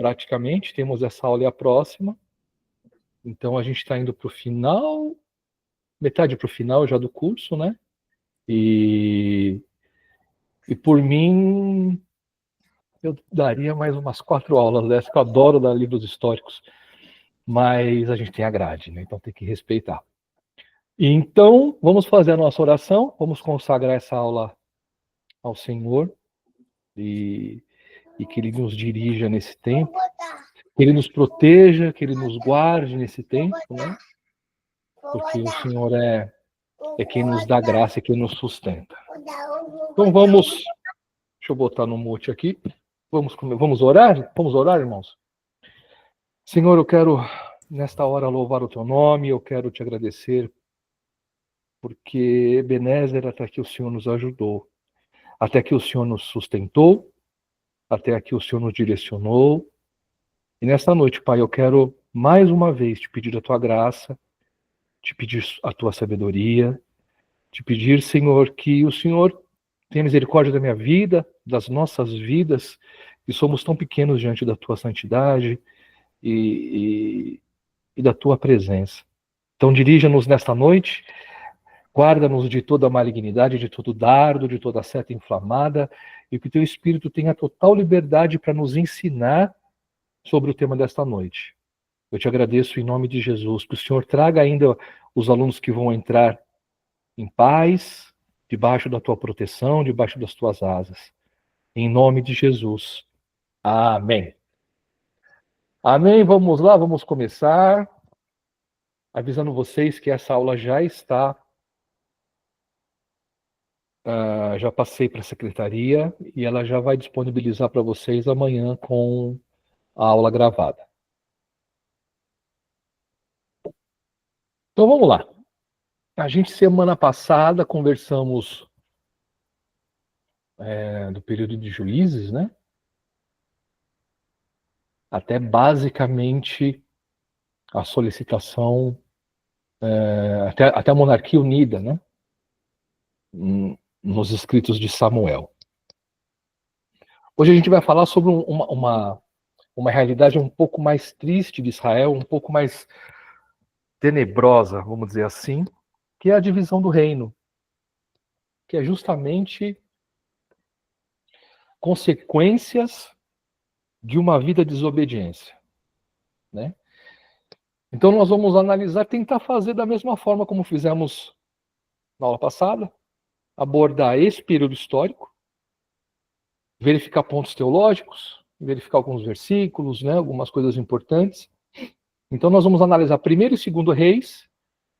praticamente, temos essa aula e a próxima. Então a gente está indo para o final, metade para o final já do curso, né? E por mim, eu daria mais umas 4 aulas dessa, que eu adoro dar livros históricos, mas a gente tem a grade, né? Então tem que respeitar. Então, vamos fazer a nossa oração, vamos consagrar essa aula ao Senhor e que Ele nos dirija nesse tempo, que Ele nos proteja, que Ele nos guarde nesse tempo, né? Porque o Senhor é quem nos dá graça e quem nos sustenta. Então vamos, deixa eu botar no mute aqui, vamos orar? Vamos orar, irmãos? Senhor, eu quero nesta hora louvar o teu nome, eu quero te agradecer, porque Ebenezer, até aqui o Senhor nos ajudou, até aqui o Senhor nos sustentou, até aqui o Senhor nos direcionou. E nesta noite, Pai, eu quero mais uma vez te pedir a tua graça, te pedir a tua sabedoria, te pedir, Senhor, que o Senhor tenha misericórdia da minha vida, das nossas vidas, que somos tão pequenos diante da tua santidade e da tua presença. Então dirija-nos nesta noite, guarda-nos de toda malignidade, de todo dardo, de toda seta inflamada, e que o teu Espírito tenha total liberdade para nos ensinar sobre o tema desta noite. Eu te agradeço em nome de Jesus, que o Senhor traga ainda os alunos que vão entrar em paz, debaixo da tua proteção, debaixo das tuas asas. Em nome de Jesus. Amém. Amém, vamos lá, vamos começar. Avisando vocês que essa aula já está, já passei para a secretaria e ela já vai disponibilizar para vocês amanhã com a aula gravada. Então vamos lá. A gente semana passada conversamos do período de Juízes, né? Até basicamente a solicitação, até a monarquia unida, né? Nos escritos de Samuel. Hoje a gente vai falar sobre uma realidade um pouco mais triste de Israel, um pouco mais tenebrosa, vamos dizer assim, que é a divisão do reino, que é justamente consequências de uma vida de desobediência, né? Então nós vamos analisar, tentar fazer da mesma forma como fizemos na aula passada, abordar esse período histórico, verificar pontos teológicos, verificar alguns versículos, né, algumas coisas importantes. Então nós vamos analisar primeiro e segundo Reis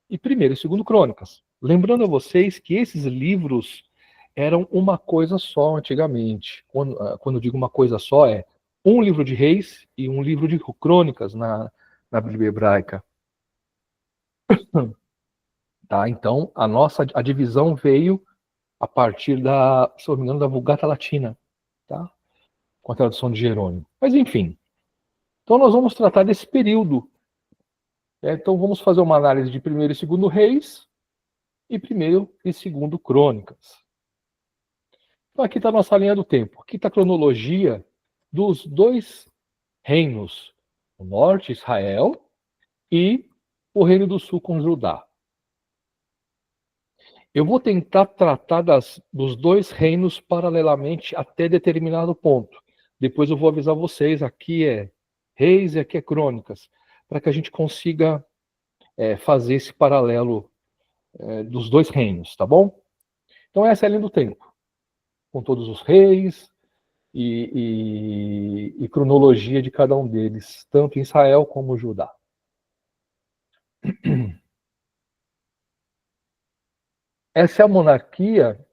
e primeiro e segundo Crônicas. Lembrando a vocês que esses livros eram uma coisa só antigamente. Quando eu digo uma coisa só, é um livro de Reis e um livro de Crônicas na Bíblia hebraica. Tá? Então, a divisão veio a partir se não me engano, da Vulgata Latina, tá? Com a tradução de Jerônimo. Mas, enfim. Então, nós vamos tratar desse período. Então, vamos fazer uma análise de primeiro e segundo Reis e primeiro e segundo Crônicas. Então, aqui está a nossa linha do tempo. Aqui está a cronologia dos dois reinos. O norte, Israel, e o reino do sul com Judá. Eu vou tentar tratar dos dois reinos paralelamente até determinado ponto. Depois eu vou avisar vocês, aqui é Reis e aqui é Crônicas, para que a gente consiga fazer esse paralelo dos dois reinos, tá bom? Então essa é a linha do tempo, com todos os reis e cronologia de cada um deles, tanto em Israel como Judá. Essa é a monarquia,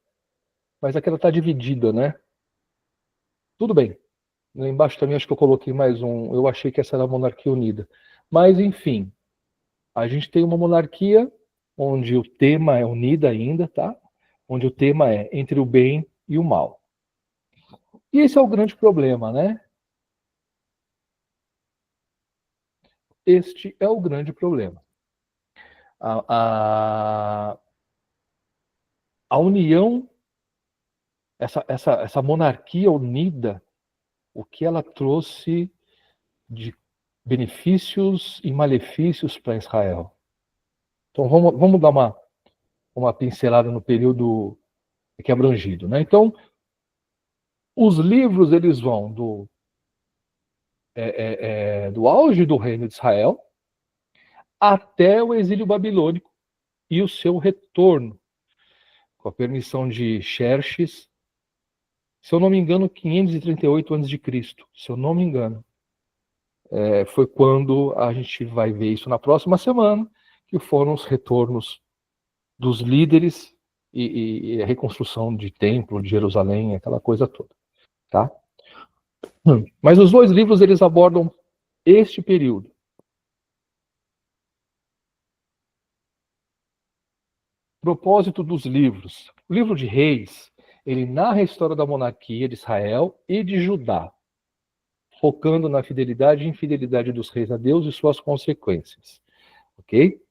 mas aqui ela está dividida, né? Tudo bem. Lá embaixo também acho que eu coloquei mais um. Eu achei que essa era a monarquia unida. Mas, enfim, a gente tem uma monarquia onde o tema é unida ainda, tá? Onde o tema é entre o bem e o mal. E esse é o grande problema, né? Este é o grande problema. A união, essa monarquia unida, o que ela trouxe de benefícios e malefícios para Israel. Então vamos dar uma pincelada no período aqui abrangido, né? Então, os livros eles vão do auge do reino de Israel até o exílio babilônico e o seu retorno, com a permissão de Xerxes, se eu não me engano, 538 a.C., se eu não me engano. Foi quando a gente vai ver isso na próxima semana, que foram os retornos dos líderes e a reconstrução de templo, de Jerusalém, aquela coisa toda, tá? Mas os dois livros, eles abordam este período. Propósito dos livros. O livro de Reis, ele narra a história da monarquia de Israel e de Judá, focando na fidelidade e infidelidade dos reis a Deus e suas consequências. Ok?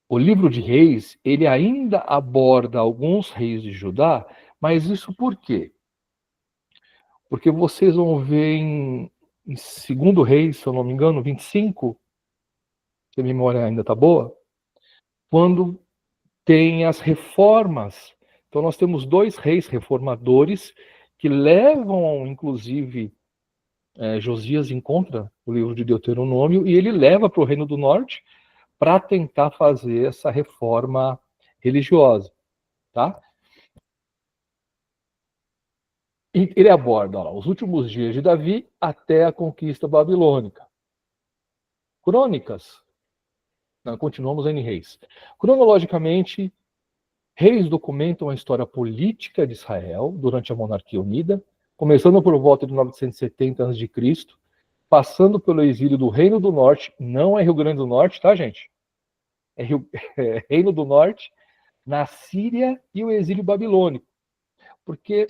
O livro de Reis, ele ainda aborda alguns reis de Judá, mas isso por quê? Porque vocês vão ver em 2 Reis, se eu não me engano, 25, se a memória ainda está boa, quando tem as reformas. Então nós temos 2 reis reformadores que levam, inclusive, Josias encontra o livro de Deuteronômio e ele leva para o Reino do Norte para tentar fazer essa reforma religiosa, tá? E ele aborda os últimos dias de Davi até a conquista babilônica. Crônicas, continuamos em Reis. Cronologicamente, Reis documentam a história política de Israel durante a monarquia unida, começando por volta de 970 a.C., passando pelo exílio do Reino do Norte, não é Rio Grande do Norte, tá, gente? É Reino do Norte, na Síria e o exílio babilônico. Porque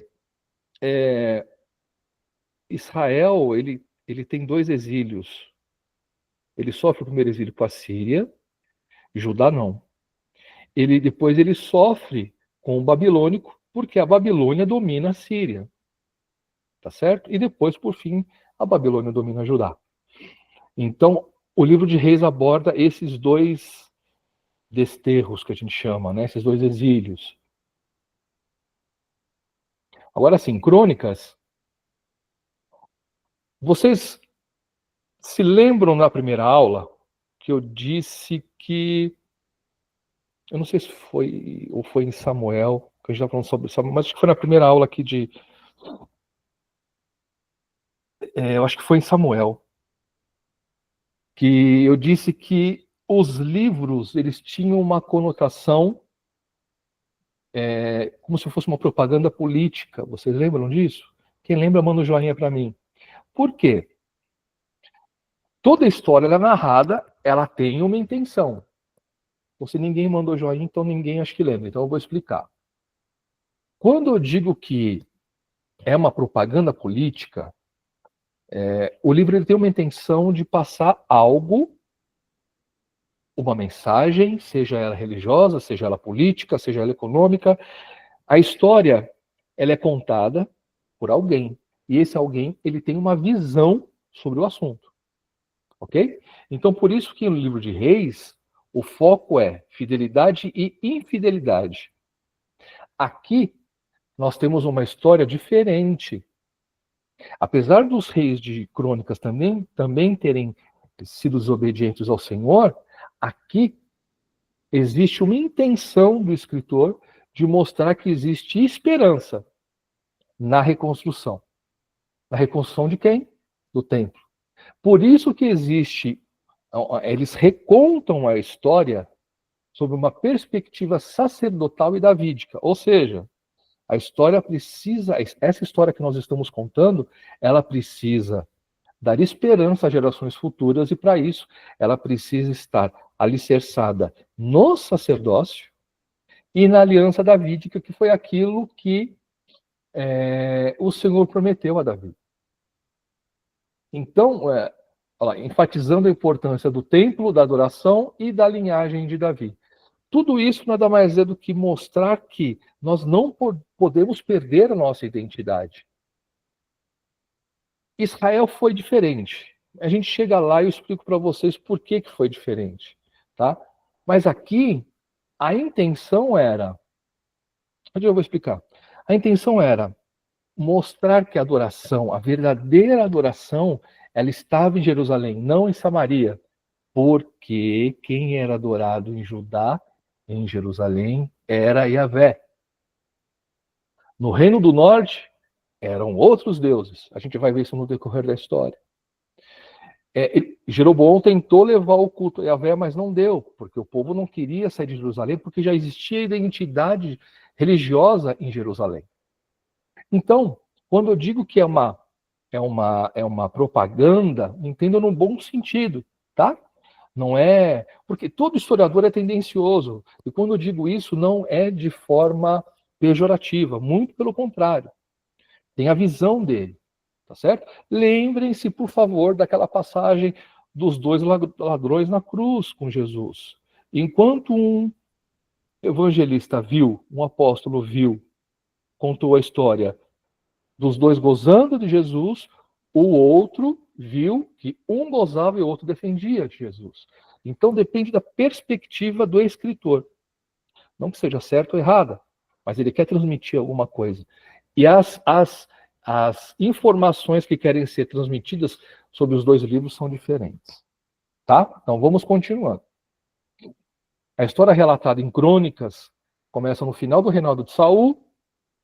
Israel, ele tem 2 exílios. Ele sofre o primeiro exílio com a Síria, Judá não. Depois ele sofre com o babilônico, porque a Babilônia domina a Síria. Tá certo? E depois, por fim, a Babilônia domina Judá. Então, o livro de Reis aborda esses 2 desterros que a gente chama, né? Esses 2 exílios. Agora sim, Crônicas. Vocês se lembram na primeira aula que eu disse que, eu não sei se foi ou foi em Samuel, que a gente estava falando sobre Samuel, mas acho que foi na primeira aula aqui eu acho que foi em Samuel, que eu disse que os livros, eles tinham uma conotação como se fosse uma propaganda política. Vocês lembram disso? Quem lembra, manda um joinha para mim. Por quê? Toda história ela é narrada, ela tem uma intenção. Se ninguém mandou joinha, então ninguém acho que lembra. Então eu vou explicar. Quando eu digo que é uma propaganda política, o livro ele tem uma intenção de passar algo, uma mensagem, seja ela religiosa, seja ela política, seja ela econômica. A história ela é contada por alguém. E esse alguém ele tem uma visão sobre o assunto. Ok? Então, por isso que no livro de Reis, o foco é fidelidade e infidelidade. Aqui, nós temos uma história diferente. Apesar dos reis de Crônicas também terem sido desobedientes ao Senhor, aqui existe uma intenção do escritor de mostrar que existe esperança na reconstrução. Na reconstrução de quem? Do templo. Por isso que existe, eles recontam a história sob uma perspectiva sacerdotal e davídica. Ou seja, a história precisa, essa história que nós estamos contando, ela precisa dar esperança às gerações futuras e para isso ela precisa estar alicerçada no sacerdócio e na aliança davídica, que foi aquilo que o Senhor prometeu a Davi. Então, enfatizando a importância do templo, da adoração e da linhagem de Davi. Tudo isso nada mais é do que mostrar que nós não podemos perder a nossa identidade. Israel foi diferente. A gente chega lá e eu explico para vocês por que foi diferente, tá? Mas aqui, a intenção era... Onde eu vou explicar? A intenção era mostrar que a adoração, a verdadeira adoração, ela estava em Jerusalém, não em Samaria. Porque quem era adorado em Judá, em Jerusalém, era Yahvé. No Reino do Norte, eram outros deuses. A gente vai ver isso no decorrer da história. Jeroboão tentou levar o culto a Yahvé, mas não deu, porque o povo não queria sair de Jerusalém, porque já existia identidade religiosa em Jerusalém. Então, quando eu digo que é uma propaganda, entenda no bom sentido, tá? Não é... Porque todo historiador é tendencioso. E quando eu digo isso, não é de forma pejorativa. Muito pelo contrário. Tem a visão dele. Tá certo? Lembrem-se, por favor, daquela passagem dos dois ladrões na cruz com Jesus. Enquanto um evangelista viu, um apóstolo viu, contou a história dos dois gozando de Jesus, o outro viu que um gozava e o outro defendia de Jesus. Então depende da perspectiva do escritor. Não que seja certo ou errada, mas ele quer transmitir alguma coisa. E as informações que querem ser transmitidas sobre os dois livros são diferentes. Tá? Então vamos continuando. A história relatada em Crônicas começa no final do reinado de Saul,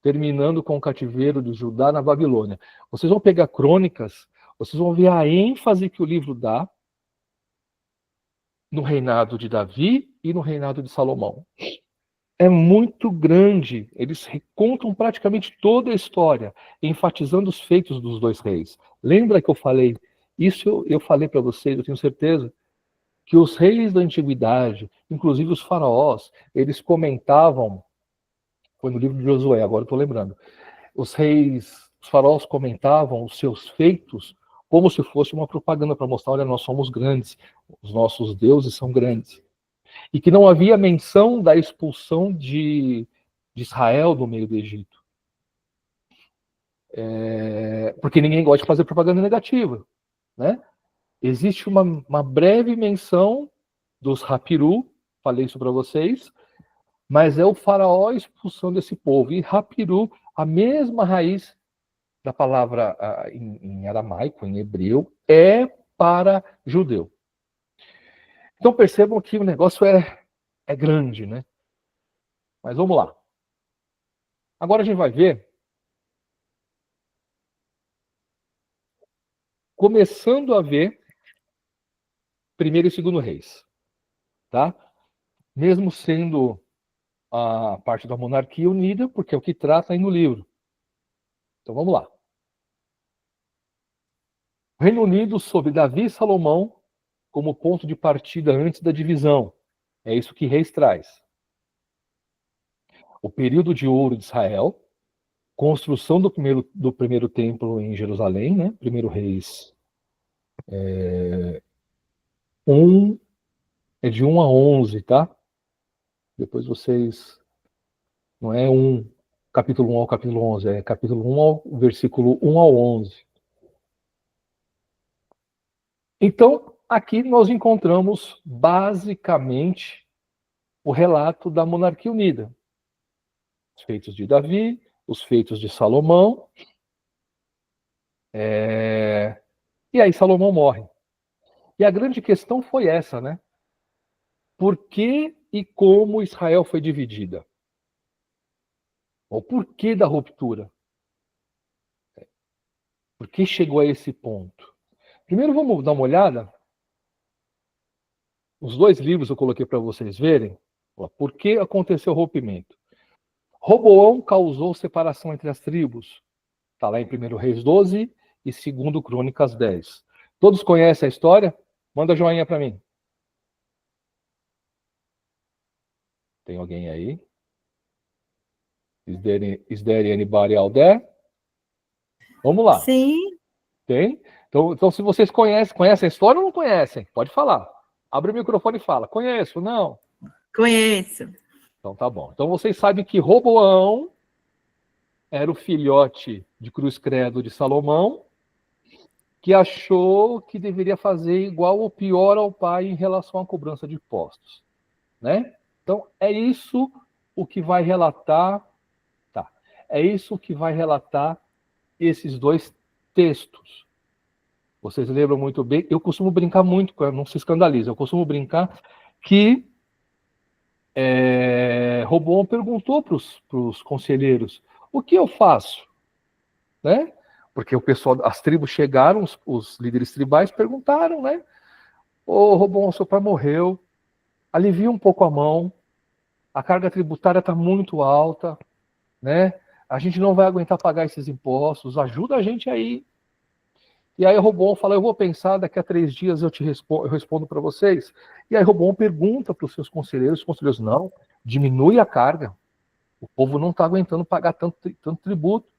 terminando com o cativeiro de Judá na Babilônia. Vocês vão pegar Crônicas, vocês vão ver a ênfase que o livro dá no reinado de Davi e no reinado de Salomão. É muito grande. Eles contam praticamente toda a história, enfatizando os feitos dos dois reis. Lembra que eu falei? Isso eu falei para vocês, eu tenho certeza, que os reis da antiguidade, inclusive os faraós, eles comentavam, foi no livro de Josué, agora eu estou lembrando, os faraós comentavam os seus feitos como se fosse uma propaganda para mostrar, olha, nós somos grandes, os nossos deuses são grandes. E que não havia menção da expulsão de Israel do meio do Egito. Porque ninguém gosta de fazer propaganda negativa, né? Existe uma breve menção dos Rapiru, falei isso para vocês, mas é o faraó expulsando esse povo. E Rapiru, a mesma raiz da palavra em aramaico, em hebreu, é para judeu. Então percebam que o negócio é grande, né? Mas vamos lá. Agora a gente vai ver, começando a ver primeiro e segundo reis, tá? Mesmo sendo a parte da monarquia unida, porque é o que trata aí no livro. Então vamos lá. O Reino Unido sob Davi e Salomão como ponto de partida antes da divisão. É isso que Reis traz. O período de ouro de Israel, construção do primeiro templo em Jerusalém, né? Primeiro Reis 1, é de 1 a 11, tá? Depois vocês... Não é capítulo 1 ao capítulo 11, é capítulo 1 ao versículo 1 ao 11. Então, aqui nós encontramos basicamente o relato da monarquia unida. Os feitos de Davi, os feitos de Salomão. E aí Salomão morre. E a grande questão foi essa, né? Por que e como Israel foi dividida? O porquê da ruptura? Por que chegou a esse ponto? Primeiro vamos dar uma olhada. Os dois livros eu coloquei para vocês verem. Por que aconteceu o rompimento? Roboão causou separação entre as tribos. Está lá em 1 Reis 12 e 2 Crônicas 10. Todos conhecem a história? Manda joinha para mim. Tem alguém aí? Is there anybody out there? Vamos lá. Sim. Tem? Então se vocês conhecem a história ou não conhecem? Pode falar. Abre o microfone e fala. Conheço, não? Conheço. Então tá bom. Então vocês sabem que Roboão era o filhote de cruz credo de Salomão que achou que deveria fazer igual ou pior ao pai em relação à cobrança de impostos, né? Então, é isso o que vai relatar, tá? É isso que vai relatar esses dois textos. Vocês lembram muito bem, eu costumo brincar muito, não se escandalize, eu costumo brincar que Roboão perguntou para os conselheiros, o que eu faço? Né? Porque o pessoal, as tribos chegaram, os líderes tribais perguntaram, né? Ô, Roboão, seu pai morreu, alivia um pouco a mão, a carga tributária está muito alta, né? A gente não vai aguentar pagar esses impostos, ajuda a gente aí. E aí o Roboão fala, eu vou pensar, daqui a 3 dias eu respondo para vocês. E aí o Roboão pergunta para os seus conselheiros, os conselheiros, não, diminui a carga, o povo não está aguentando pagar tanto tributo.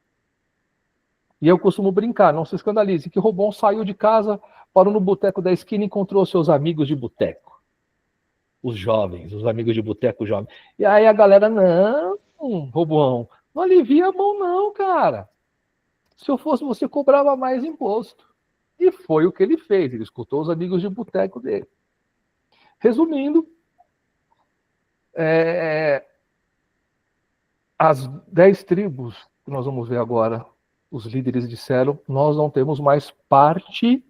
E eu costumo brincar, não se escandalize, que o Roboão saiu de casa, parou no boteco da esquina e encontrou seus amigos de boteco. Os jovens, os amigos de boteco jovens. E aí a galera, não, Roboão, não alivia a mão não, cara. Se eu fosse você, cobrava mais imposto. E foi o que ele fez, ele escutou os amigos de boteco dele. Resumindo, as 10 tribos que nós vamos ver agora, os líderes disseram, nós não temos mais parte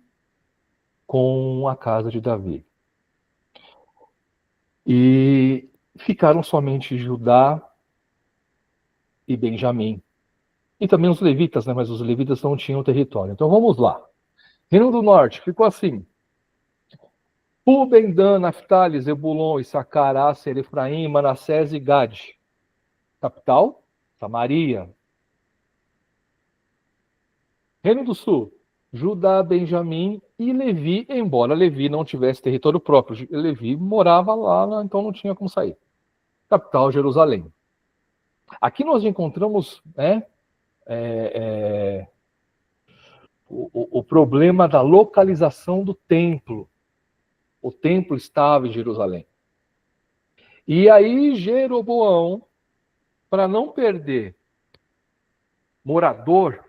com a casa de Davi. E ficaram somente Judá e Benjamim. E também os levitas, né? Mas os levitas não tinham território. Então vamos lá. Reino do Norte ficou assim. Ruben, Dan, Naftali, Zebulon, Issacar, Aser, Efraim, Manassés e Gad. Capital, Samaria. Reino do Sul, Judá, Benjamim e Levi, embora Levi não tivesse território próprio. Levi morava lá, então não tinha como sair. Capital, Jerusalém. Aqui nós encontramos, né, o problema da localização do templo. O templo estava em Jerusalém. E aí Jeroboão, para não perder morador,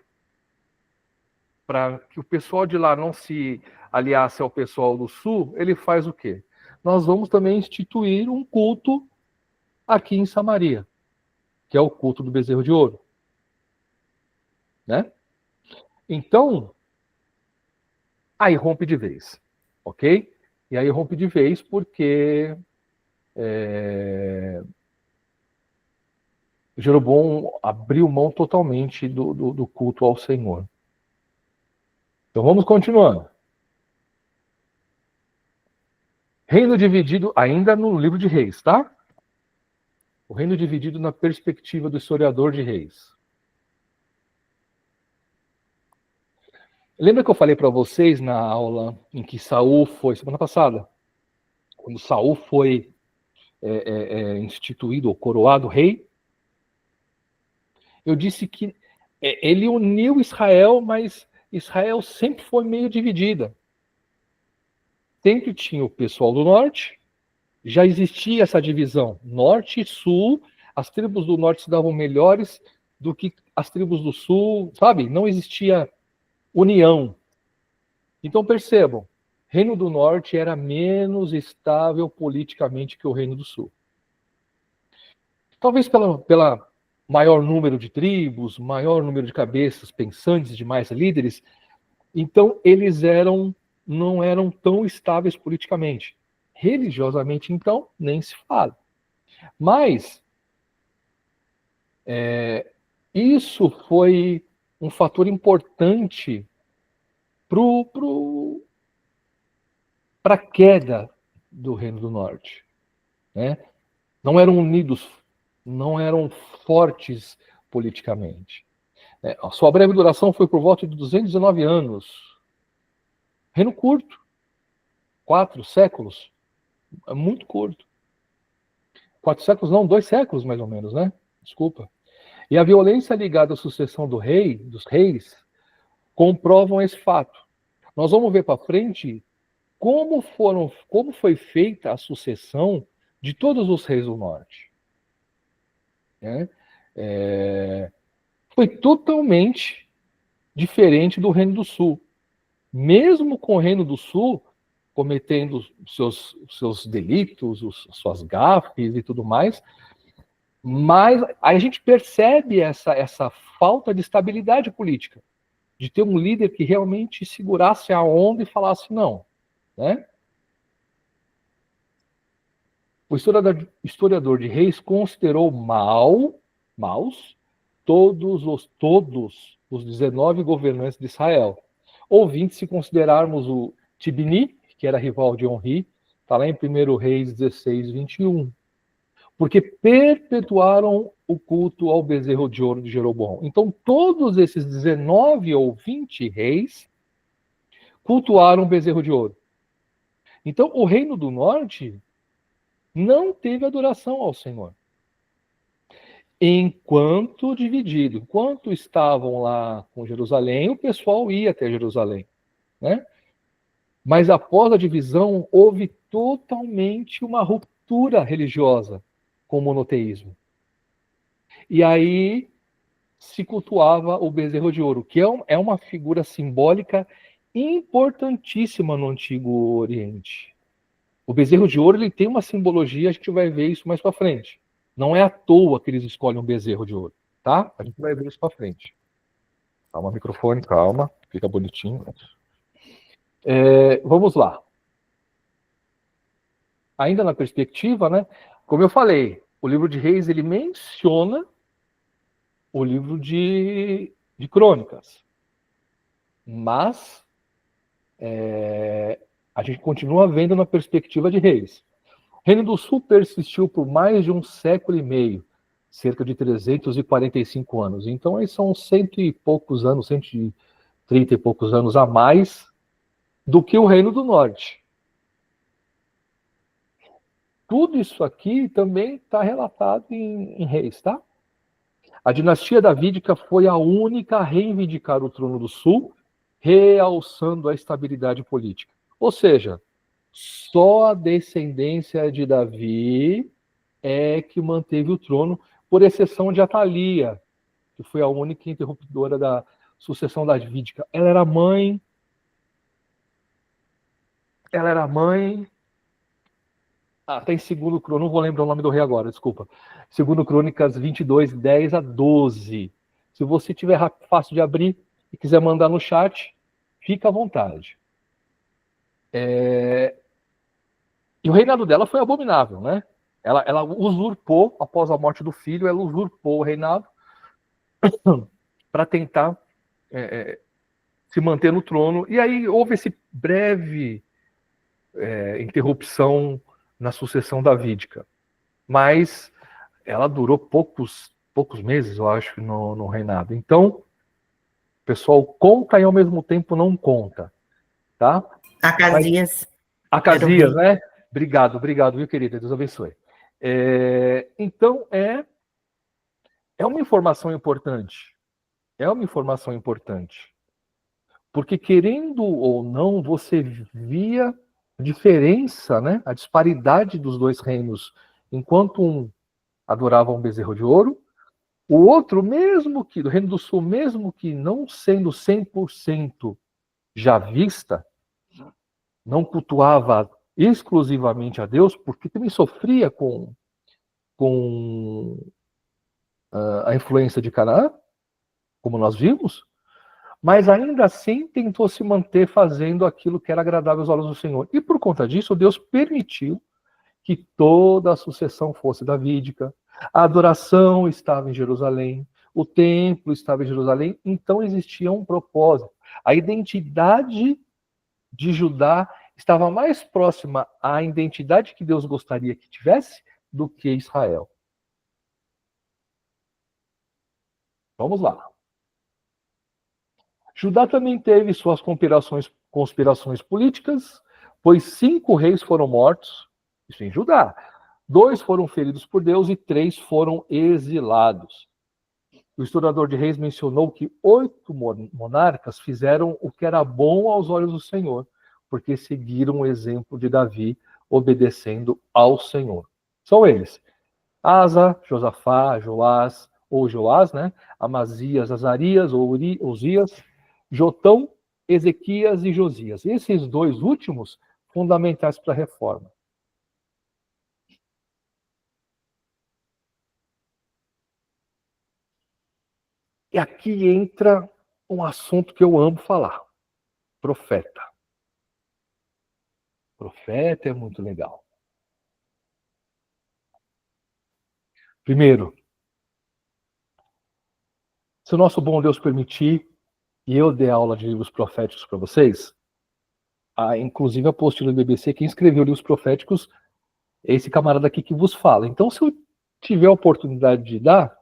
para que o pessoal de lá não se aliasse ao pessoal do sul, ele faz o quê? Nós vamos também instituir um culto aqui em Samaria, que é o culto do bezerro de ouro. Né? Então, aí rompe de vez, ok? E aí rompe de vez porque Jeroboão abriu mão totalmente do culto ao Senhor. Então vamos continuando. Reino dividido, ainda no livro de Reis, tá? O reino dividido na perspectiva do historiador de Reis. Lembra que eu falei para vocês na aula em que Saul foi, semana passada, quando Saul foi instituído ou coroado rei? Eu disse que ele uniu Israel, mas Israel sempre foi meio dividida. Sempre tinha o pessoal do norte, já existia essa divisão, norte e sul, as tribos do norte se davam melhores do que as tribos do sul, sabe? Não existia união. Então percebam, Reino do Norte era menos estável politicamente que o Reino do Sul. Talvez pela maior número de tribos, maior número de cabeças pensantes, de mais líderes, então eles não eram tão estáveis politicamente. Religiosamente, então, nem se fala. Mas isso foi um fator importante para a queda do Reino do Norte. Né? Não eram unidos, não eram fortes politicamente. A sua breve duração foi por volta de 219 anos. Reino curto. 4 séculos. É muito curto. 4 séculos não, 2 séculos mais ou menos, né? Desculpa. E a violência ligada à sucessão dos reis, comprovam esse fato. Nós vamos ver para frente como foi feita a sucessão de todos os reis do norte. Foi totalmente diferente do Reino do Sul. mesmo com o Reino do Sul cometendo seus delitos, suas gafes e tudo mais, mas aí a gente percebe essa falta de estabilidade política, de ter um líder que realmente segurasse a onda e falasse não, né? O historiador de Reis considerou maus todos os 19 governantes de Israel. Ou 20 se considerarmos o Tibni, que era rival de Onri, está lá em 1 Reis 16, 21. Porque perpetuaram o culto ao bezerro de ouro de Jeroboão. Então, todos esses 19 ou 20 reis cultuaram o bezerro de ouro. Então, o reino do norte não teve adoração ao Senhor. Enquanto dividido, enquanto estavam lá com Jerusalém, o pessoal ia até Jerusalém, né? Mas após a divisão, houve totalmente uma ruptura religiosa com o monoteísmo. E aí se cultuava o bezerro de ouro, que é uma figura simbólica importantíssima no Antigo Oriente. O bezerro de ouro ele tem uma simbologia, a gente vai ver isso mais para frente. Não é à toa que eles escolhem um bezerro de ouro, tá? A gente vai ver isso para frente. Calma, microfone, calma, fica bonitinho. Vamos lá. Ainda na perspectiva, né? Como eu falei, o livro de Reis ele menciona o livro de Crônicas, mas a gente continua vendo na perspectiva de Reis. O Reino do Sul persistiu por mais de um século e meio, cerca de 345 anos. Então, aí são 100 e poucos anos, 130 e poucos anos a mais do que o Reino do Norte. Tudo isso aqui também está relatado em Reis, tá? A dinastia davídica foi a única a reivindicar o trono do Sul, realçando a estabilidade política. Ou seja, só a descendência de Davi é que manteve o trono, por exceção de Atalia, que foi a única interruptora da sucessão davídica. Ela era mãe. Tá em segundo Crônicas, não vou lembrar o nome do rei agora, desculpa. Segundo Crônicas 22, 10 a 12. Se você tiver fácil de abrir e quiser mandar no chat, fica à vontade. E o reinado dela foi abominável, né? Ela usurpou, após a morte do filho, ela usurpou o reinado para tentar se manter no trono. E aí houve esse breve interrupção na sucessão davídica. Mas ela durou poucos meses, eu acho, no reinado. Então, o pessoal conta e ao mesmo tempo não conta, tá? Acasias. Acasias, né? Obrigado, viu, querida? Deus abençoe. Então, é uma informação importante. É uma informação importante. Porque, querendo ou não, você via a diferença, né? A disparidade dos dois reinos. Enquanto um adorava um bezerro de ouro, o outro, mesmo que, do Reino do Sul, mesmo que não sendo 100% javista, não cultuava exclusivamente a Deus, porque também sofria com a influência de Canaã, como nós vimos, mas ainda assim tentou se manter fazendo aquilo que era agradável aos olhos do Senhor. E por conta disso, Deus permitiu que toda a sucessão fosse davídica, a adoração estava em Jerusalém, o templo estava em Jerusalém, então existia um propósito. A identidade de Judá estava mais próxima à identidade que Deus gostaria que tivesse do que Israel. Vamos lá. Judá também teve suas conspirações políticas, pois 5 reis foram mortos, isso em Judá. 2 foram feridos por Deus e 3 foram exilados. O historiador de Reis mencionou que 8 monarcas fizeram o que era bom aos olhos do Senhor, porque seguiram o exemplo de Davi, obedecendo ao Senhor. São eles: Asa, Josafá, Joás, né? Amazias, Azarias, Uzias, Jotão, Ezequias e Josias. Esses dois últimos, fundamentais para a reforma. E aqui entra um assunto que eu amo falar. Profeta. Profeta é muito legal. Primeiro, se o nosso bom Deus permitir, e eu der aula de livros proféticos para vocês, inclusive a apostila do BBC, quem escreveu livros proféticos é esse camarada aqui que vos fala. Então, se eu tiver a oportunidade de dar,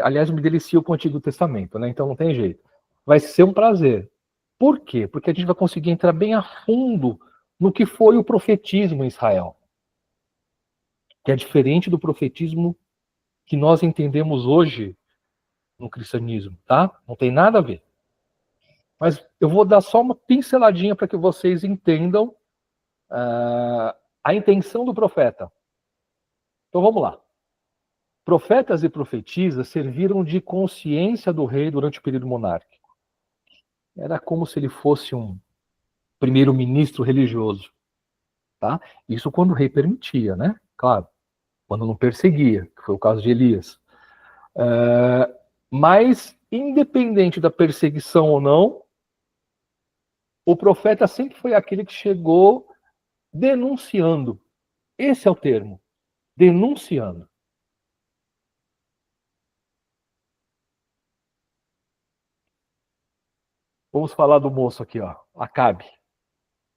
aliás, me delicio com o Antigo Testamento, né? Então não tem jeito. Vai ser um prazer. Por quê? Porque a gente vai conseguir entrar bem a fundo no que foi o profetismo em Israel. Que é diferente do profetismo que nós entendemos hoje no cristianismo, tá? Não tem nada a ver. Mas eu vou dar só uma pinceladinha para que vocês entendam a intenção do profeta. Então vamos lá. Profetas e profetisas serviram de consciência do rei durante o período monárquico. Era como se ele fosse um primeiro-ministro religioso. Tá? Isso quando o rei permitia, né? Claro. Quando não perseguia, que foi o caso de Elias. Mas, independente da perseguição ou não, o profeta sempre foi aquele que chegou denunciando. Esse é o termo. Denunciando. Vamos falar do moço aqui, ó, Acabe.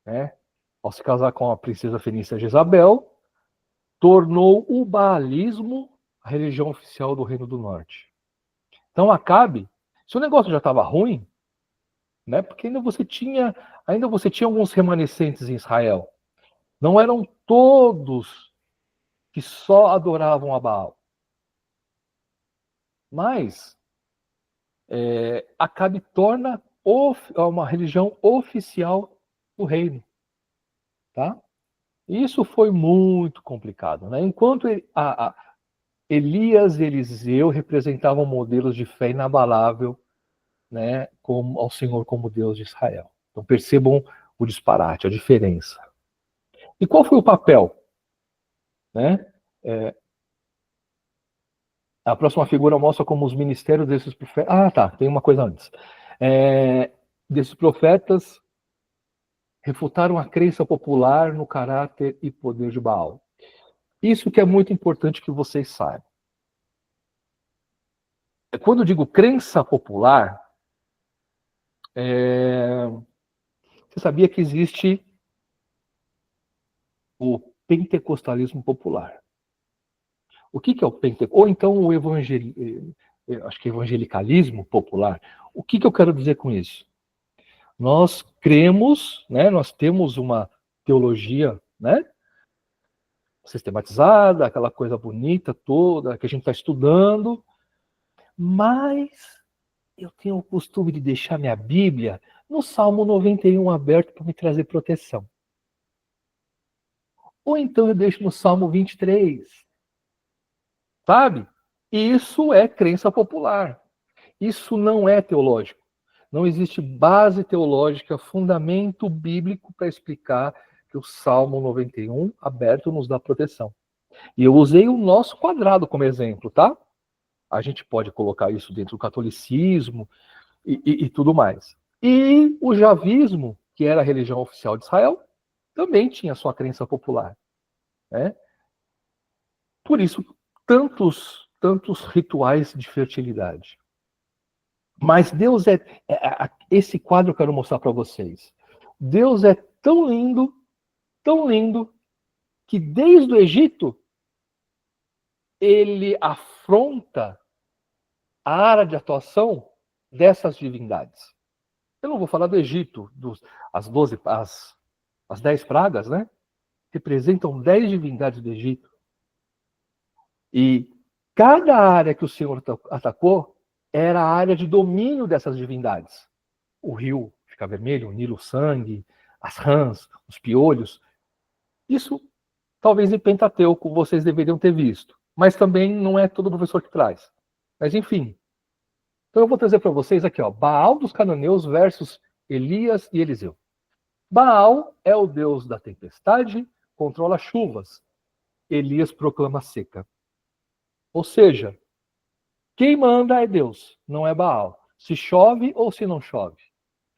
Né? Ao se casar com a princesa fenícia Jezabel, tornou o baalismo a religião oficial do Reino do Norte. Então, Acabe, se o negócio já estava ruim, né, porque ainda você tinha alguns remanescentes em Israel. Não eram todos que só adoravam a Baal. Mas Acabe torna uma religião oficial do reino. Tá? Isso foi muito complicado. Né? Enquanto Elias e Eliseu representavam modelos de fé inabalável, né, ao Senhor como Deus de Israel. Então percebam o disparate, a diferença. E qual foi o papel? Né? A próxima figura mostra como os ministérios desses profetas... Ah, tá, tem uma coisa antes. Desses profetas refutaram a crença popular no caráter e poder de Baal. Isso que é muito importante que vocês saibam. Quando eu digo crença popular, você sabia que existe o pentecostalismo popular. O que é o pentecostalismo? Ou então o evangelicalismo popular. O que eu quero dizer com isso? Nós cremos, né, nós temos uma teologia, né, sistematizada, aquela coisa bonita toda que a gente está estudando, mas eu tenho o costume de deixar minha Bíblia no Salmo 91 aberto para me trazer proteção. Ou então eu deixo no Salmo 23. Sabe? Isso é crença popular. Isso não é teológico. Não existe base teológica, fundamento bíblico para explicar que o Salmo 91 aberto nos dá proteção. E eu usei o nosso quadrado como exemplo, tá? A gente pode colocar isso dentro do catolicismo e tudo mais. E o javismo, que era a religião oficial de Israel, também tinha sua crença popular. Né? Por isso, tantos rituais de fertilidade. Mas Deus esse quadro eu quero mostrar para vocês. Deus é tão lindo, que desde o Egito, ele afronta a área de atuação dessas divindades. Eu não vou falar do Egito, as 10 pragas, né? Representam 10 divindades do Egito. E cada área que o Senhor atacou era a área de domínio dessas divindades. O rio fica vermelho, o Nilo sangue, as rãs, os piolhos. Isso, talvez em Pentateuco, vocês deveriam ter visto. Mas também não é todo professor que traz. Mas, enfim. Então eu vou trazer para vocês aqui, ó, Baal dos cananeus versus Elias e Eliseu. Baal é o deus da tempestade, controla chuvas. Elias proclama seca. Ou seja, quem manda é Deus, não é Baal. Se chove ou se não chove.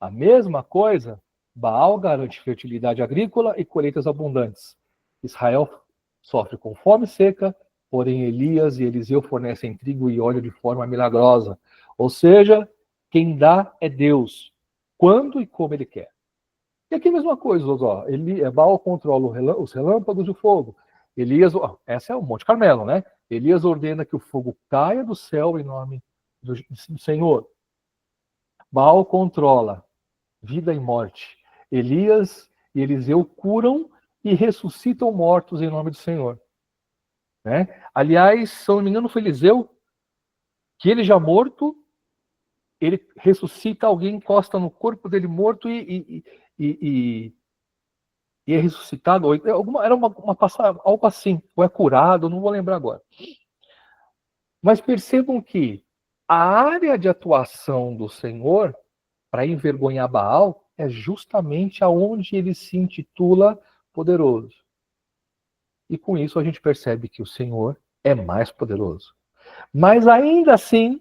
A mesma coisa, Baal garante fertilidade agrícola e colheitas abundantes. Israel sofre com fome e seca, porém Elias e Eliseu fornecem trigo e óleo de forma milagrosa. Ou seja, quem dá é Deus, quando e como ele quer. E aqui a mesma coisa, ó, Baal controla os relâmpagos e o fogo. Elias, essa é o Monte Carmelo, né? Elias ordena que o fogo caia do céu em nome do Senhor. Baal controla vida e morte. Elias e Eliseu curam e ressuscitam mortos em nome do Senhor. Né? Aliás, se eu não me engano, foi Eliseu que ele já morto, ele ressuscita alguém, encosta no corpo dele morto e é ressuscitado. Era uma passagem, algo assim, ou é curado, não vou lembrar agora. Mas percebam que a área de atuação do Senhor para envergonhar Baal é justamente aonde ele se intitula poderoso. E com isso a gente percebe que o Senhor é mais poderoso. Mas ainda assim,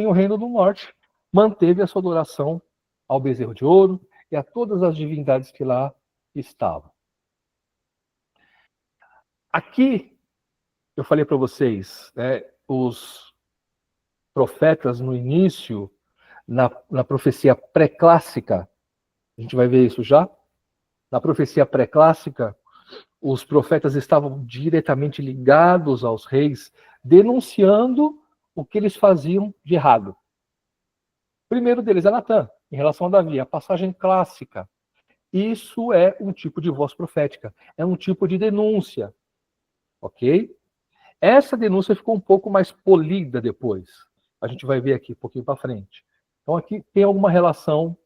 o Reino do Norte manteve a sua adoração ao bezerro de ouro e a todas as divindades que lá estavam. Aqui, eu falei para vocês, né, os profetas no início, na profecia pré-clássica, a gente vai ver isso já, na profecia pré-clássica, os profetas estavam diretamente ligados aos reis, denunciando o que eles faziam de errado. O primeiro deles é Natã, em relação a Davi, a passagem clássica. Isso é um tipo de voz profética, é um tipo de denúncia, ok? Essa denúncia ficou um pouco mais polida depois. A gente vai ver aqui um pouquinho para frente. Então aqui tem alguma relação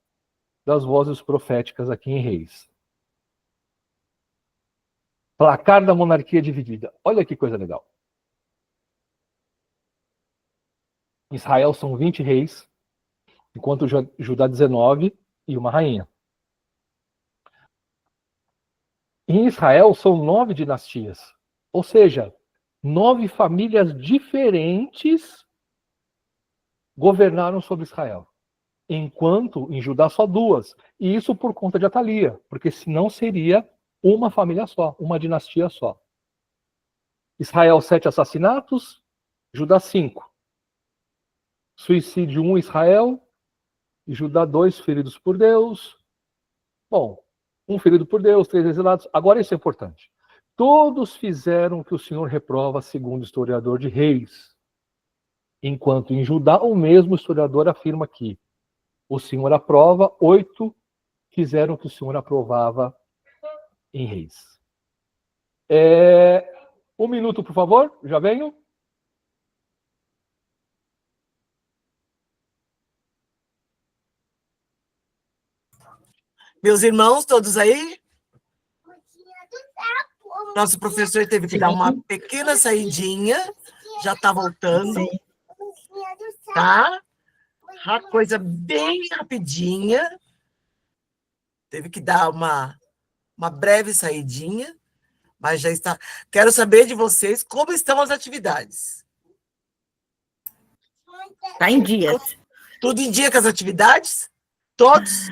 das vozes proféticas aqui em Reis. Placar da monarquia dividida. Olha que coisa legal. Em Israel são 20 reis, enquanto Judá 19 e uma rainha. Em Israel são 9 dinastias, ou seja, 9 famílias diferentes governaram sobre Israel, enquanto em Judá só 2. E isso por conta de Atalia, porque senão seria uma família só, uma dinastia só. Israel 7 assassinatos, Judá 5. Suicídio 1 Israel, Judá 2 feridos por Deus. Bom, 1 ferido por Deus, 3 exilados. Agora isso é importante. Todos fizeram o que o Senhor reprova, segundo o historiador de Reis. Enquanto em Judá, o mesmo historiador afirma que o Senhor aprova, 8 fizeram o que o Senhor aprovava em Reis. 1 minuto, por favor, já venho. Meus irmãos, todos aí? Nosso professor teve que dar uma pequena saidinha, já está voltando. Tá? Uma coisa bem rapidinha. Teve que dar uma breve saidinha, mas já está. Quero saber de vocês como estão as atividades. Está em dias. Tudo em dia com as atividades? Todos?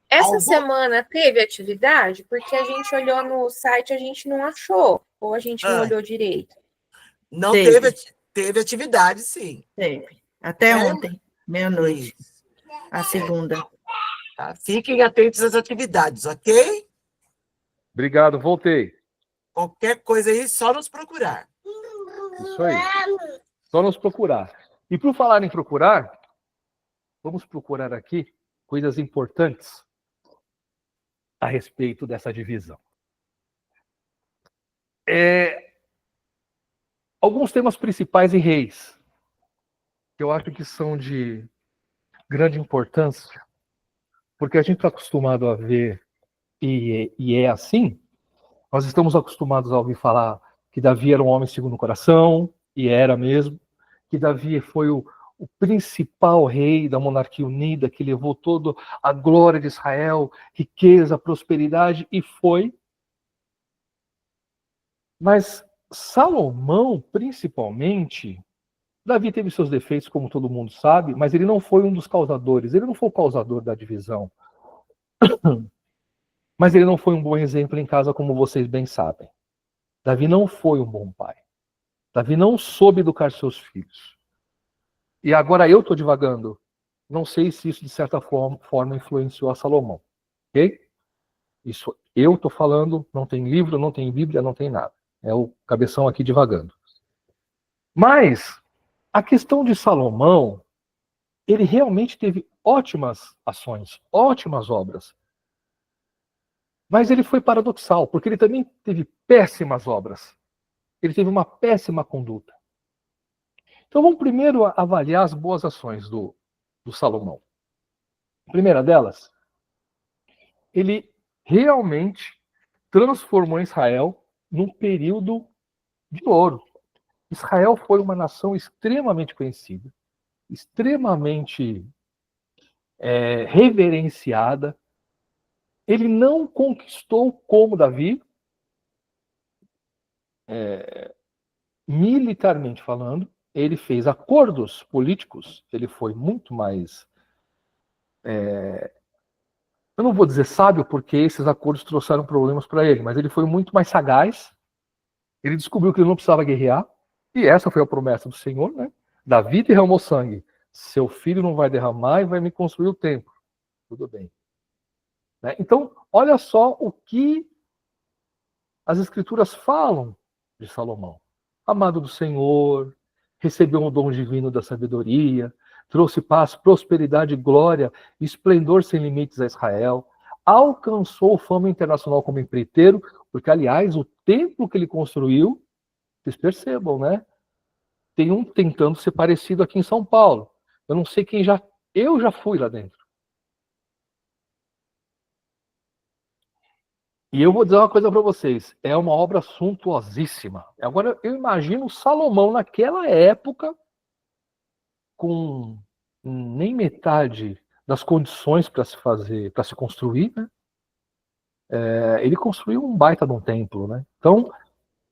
Essa semana teve atividade? Porque a gente olhou no site, a gente não achou. Ou a gente não olhou direito? Não teve atividade, sim. Teve. Até ontem, meia-noite. A segunda. Tá? Fiquem atentos às atividades, ok? Obrigado, voltei. Qualquer coisa aí, só nos procurar. Isso aí. Só nos procurar. E por falar em procurar, vamos procurar aqui coisas importantes a respeito dessa divisão. Alguns temas principais em Reis, que eu acho que são de grande importância, porque a gente está acostumado a ver, e é assim, nós estamos acostumados a ouvir falar que Davi era um homem segundo o coração, e era mesmo, que Davi foi o principal rei da monarquia unida, que levou toda a glória de Israel, riqueza, prosperidade, e foi. Mas Salomão, principalmente, Davi teve seus defeitos, como todo mundo sabe, mas ele não foi um dos causadores, ele não foi o causador da divisão. Mas ele não foi um bom exemplo em casa, como vocês bem sabem. Davi não foi um bom pai. Davi não soube educar seus filhos. E agora eu estou divagando. Não sei se isso, de certa forma, influenciou a Salomão. Ok? Isso eu estou falando, não tem livro, não tem Bíblia, não tem nada. É o cabeção aqui divagando. Mas a questão de Salomão, ele realmente teve ótimas ações, ótimas obras. Mas ele foi paradoxal, porque ele também teve péssimas obras. Ele teve uma péssima conduta. Então vamos primeiro avaliar as boas ações do Salomão. A primeira delas, ele realmente transformou Israel num período de ouro. Israel foi uma nação extremamente conhecida, extremamente reverenciada. Ele não conquistou como Davi, militarmente falando, ele fez acordos políticos, ele foi muito mais... eu não vou dizer sábio, porque esses acordos trouxeram problemas para ele, mas ele foi muito mais sagaz. Ele descobriu que ele não precisava guerrear, e essa foi a promessa do Senhor, né? Davi derramou sangue, seu filho não vai derramar e vai me construir o templo. Tudo bem. Né? Então, olha só o que as Escrituras falam de Salomão. Amado do Senhor, recebeu um dom divino da sabedoria, trouxe paz, prosperidade, glória, esplendor sem limites a Israel, alcançou fama internacional como empreiteiro, porque, aliás, o templo que ele construiu, vocês percebam, né? Tem um tentando ser parecido aqui em São Paulo. Eu não sei quem já... Eu já fui lá dentro. E eu vou dizer uma coisa para vocês, é uma obra suntuosíssima. Agora, eu imagino Salomão naquela época, com nem metade das condições para se fazer, para se construir, né? Ele construiu um baita de um templo, né? Então,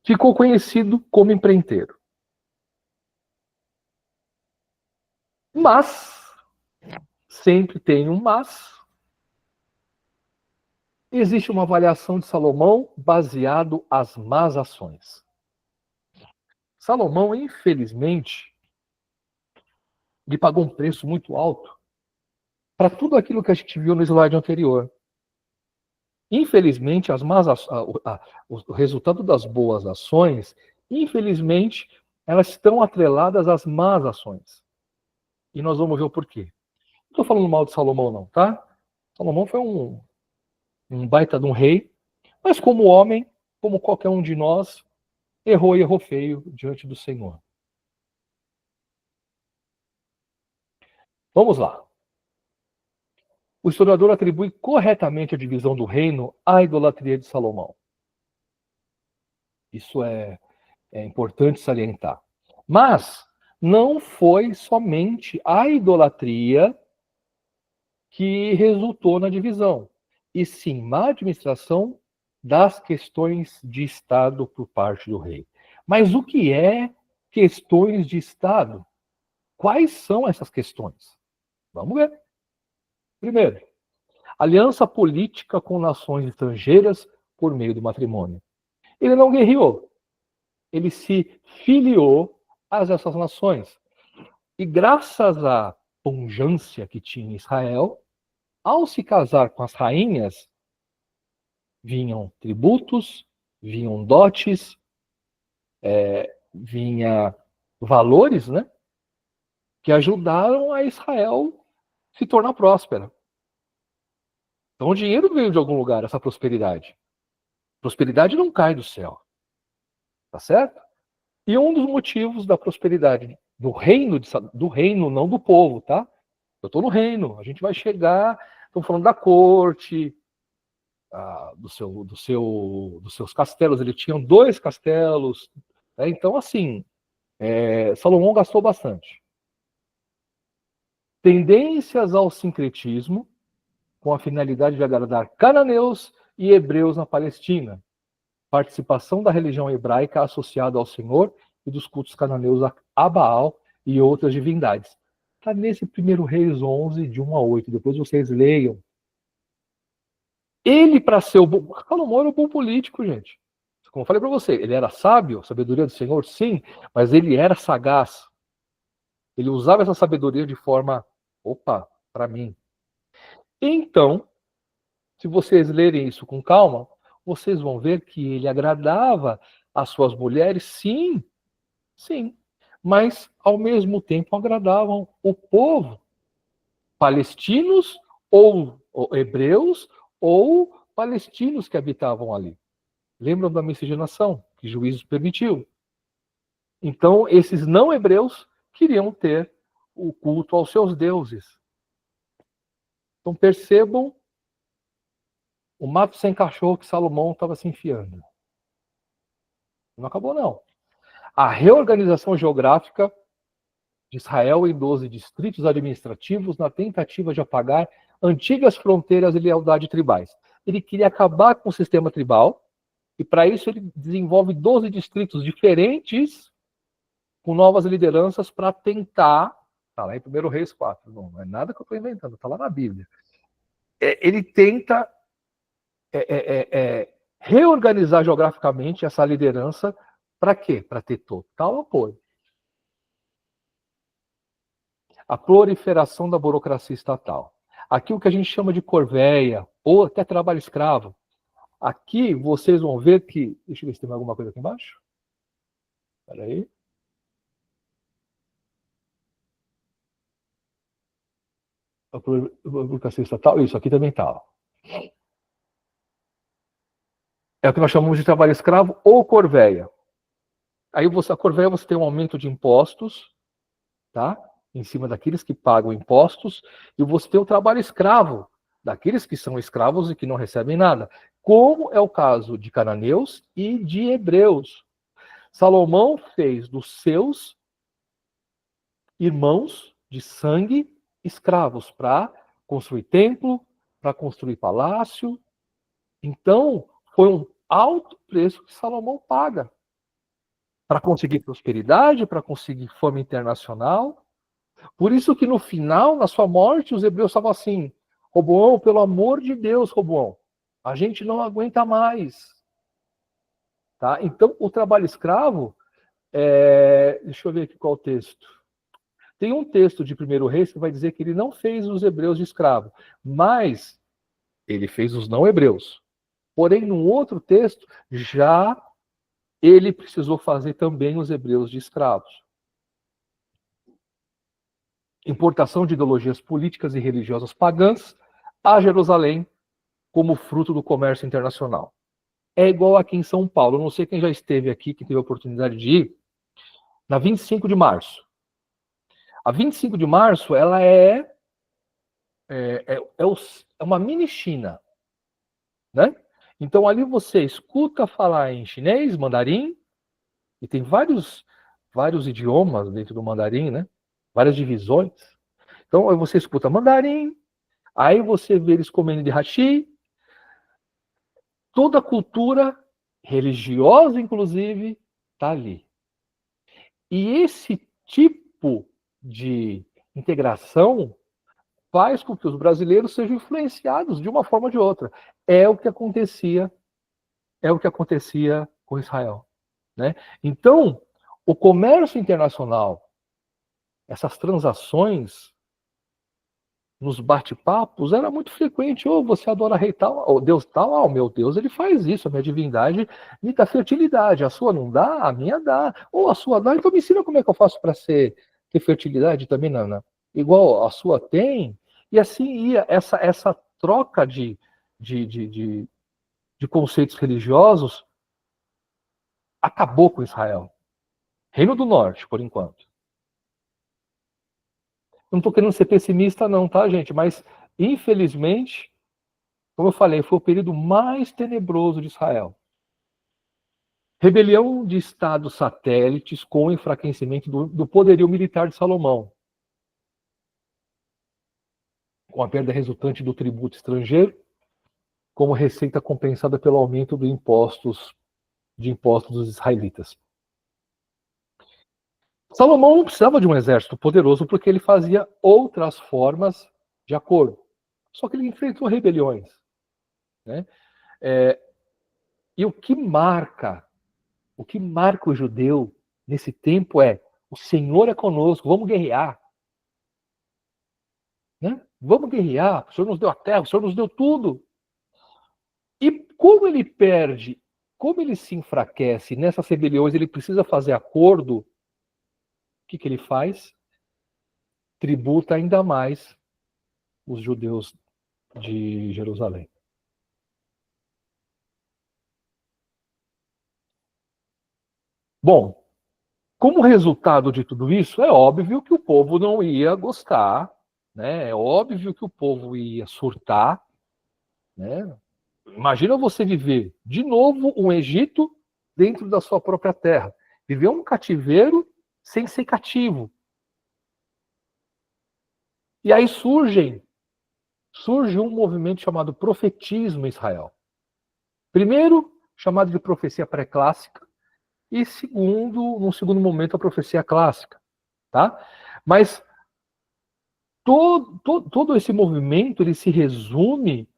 ficou conhecido como empreiteiro. Mas, sempre tem um mas, existe uma avaliação de Salomão baseado às más ações. Salomão, infelizmente, ele pagou um preço muito alto para tudo aquilo que a gente viu no slide anterior. Infelizmente, o resultado das boas ações, infelizmente, elas estão atreladas às más ações. E nós vamos ver o porquê. Não estou falando mal de Salomão, não, tá? Salomão foi um baita de um rei, mas como homem, como qualquer um de nós, errou e errou feio diante do Senhor. Vamos lá. O historiador atribui corretamente a divisão do reino à idolatria de Salomão. Isso é importante salientar. Mas não foi somente a idolatria que resultou na divisão, e sim má administração das questões de Estado por parte do rei. Mas o que é questões de Estado? Quais são essas questões? Vamos ver. Primeiro, aliança política com nações estrangeiras por meio do matrimônio. Ele não guerreou, ele se filiou a essas nações. E graças à pujança que tinha em Israel, ao se casar com as rainhas, vinham tributos, vinham dotes, vinha valores, né, que ajudaram a Israel se tornar próspera. Então o dinheiro veio de algum lugar, essa prosperidade. Prosperidade não cai do céu. Tá certo? E um dos motivos da prosperidade do reino, não do povo, tá? Eu estou no reino, a gente vai chegar, estamos falando da corte, dos seus castelos. Ele tinha 2 castelos, né? Então, assim, Salomão gastou bastante. tendências ao sincretismo, com a finalidade de agradar cananeus e hebreus na Palestina, participação da religião hebraica associada ao Senhor e dos cultos cananeus a Baal e outras divindades. Está nesse 1 Reis 11, de 1 a 8. Depois vocês leiam. Ele, para ser o bom... Salomão era um bom político, gente. Como eu falei para você, ele era sábio, sabedoria do Senhor, sim, mas ele era sagaz. Ele usava essa sabedoria de forma, opa, para mim. Então, se vocês lerem isso com calma, vocês vão ver que ele agradava as suas mulheres, sim, sim, mas ao mesmo tempo agradavam o povo, palestinos ou hebreus ou palestinos que habitavam ali. Lembram da miscigenação que Juízes permitiu? Então, esses não hebreus queriam ter o culto aos seus deuses. Então, percebam o mato sem cachorro que Salomão estava se enfiando. Não acabou, não. A reorganização geográfica de Israel em 12 distritos administrativos na tentativa de apagar antigas fronteiras e lealdade tribais. Ele queria acabar com o sistema tribal e, para isso, ele desenvolve 12 distritos diferentes com novas lideranças para tentar... Está lá em 1 Reis 4. Não é nada que eu estou inventando, está lá na Bíblia. Ele tenta reorganizar geograficamente essa liderança. Para quê? Para ter total apoio. A proliferação da burocracia estatal. Aqui o que a gente chama de corvéia, ou até trabalho escravo. Aqui vocês vão ver que... Deixa eu ver se tem alguma coisa aqui embaixo. Espera aí. A burocracia estatal, isso aqui também está. É o que nós chamamos de trabalho escravo ou corvéia. Aí a corvéia você tem um aumento de impostos, tá? Em cima daqueles que pagam impostos, e você tem o trabalho escravo, daqueles que são escravos e que não recebem nada, como é o caso de cananeus e de hebreus. Salomão fez dos seus irmãos de sangue escravos para construir templo, para construir palácio. Então, foi um alto preço que Salomão paga para conseguir prosperidade, para conseguir fama internacional. Por isso que no final, na sua morte, os hebreus estavam assim: Roboão, pelo amor de Deus, Roboão, a gente não aguenta mais. Tá? Então, o trabalho escravo, deixa eu ver aqui qual o texto. Tem um texto de 1 Reis que vai dizer que ele não fez os hebreus de escravo, mas ele fez os não hebreus. Porém, num outro texto, já ele precisou fazer também os hebreus de escravos. Importação de ideologias políticas e religiosas pagãs a Jerusalém como fruto do comércio internacional. É igual aqui em São Paulo. Eu não sei quem já esteve aqui, que teve a oportunidade de ir, na 25 de março. A 25 de março, ela é uma mini China, né? Então, ali você escuta falar em chinês, mandarim, e tem vários idiomas dentro do mandarim, né? Várias divisões. Então, aí você escuta mandarim, aí você vê eles comendo de hashi. Toda a cultura religiosa, inclusive, está ali. E esse tipo de integração faz com que os brasileiros sejam influenciados de uma forma ou de outra. É o que acontecia com Israel, né? Então, o comércio internacional, essas transações nos bate-papos, era muito frequente. Ou você adora rei tal, ou Deus tal, o meu Deus, ele faz isso, a minha divindade me dá fertilidade, a sua não dá, a minha dá, ou a sua dá, então me ensina como é que eu faço para ter fertilidade também, Nana. Igual a sua tem, e assim ia essa troca de conceitos religiosos acabou com Israel. Reino do Norte, por enquanto. Não estou querendo ser pessimista não, tá, gente? Mas, infelizmente, como eu falei, foi o período mais tenebroso de Israel. Rebelião de estados satélites com o enfraquecimento do poderio militar de Salomão. com a perda resultante do tributo estrangeiro, como receita compensada pelo aumento de impostos dos israelitas. Salomão não precisava de um exército poderoso porque ele fazia outras formas de acordo. Só que ele enfrentou rebeliões, né? E o que marca o judeu nesse tempo é: o Senhor é conosco, vamos guerrear. Né? Vamos guerrear, o Senhor nos deu a terra, o Senhor nos deu tudo. E como ele perde, como ele se enfraquece nessas rebeliões, ele precisa fazer acordo, o que ele faz? Tributa ainda mais os judeus de Jerusalém. Bom, como resultado de tudo isso, é óbvio que o povo não ia gostar, né? É óbvio que o povo ia surtar, né? Imagina você viver de novo um Egito dentro da sua própria terra. Viver um cativeiro sem ser cativo. E aí surge um movimento chamado profetismo em Israel. Primeiro, chamado de profecia pré-clássica, e num segundo momento, a profecia clássica. Tá? Mas todo esse movimento ele se resume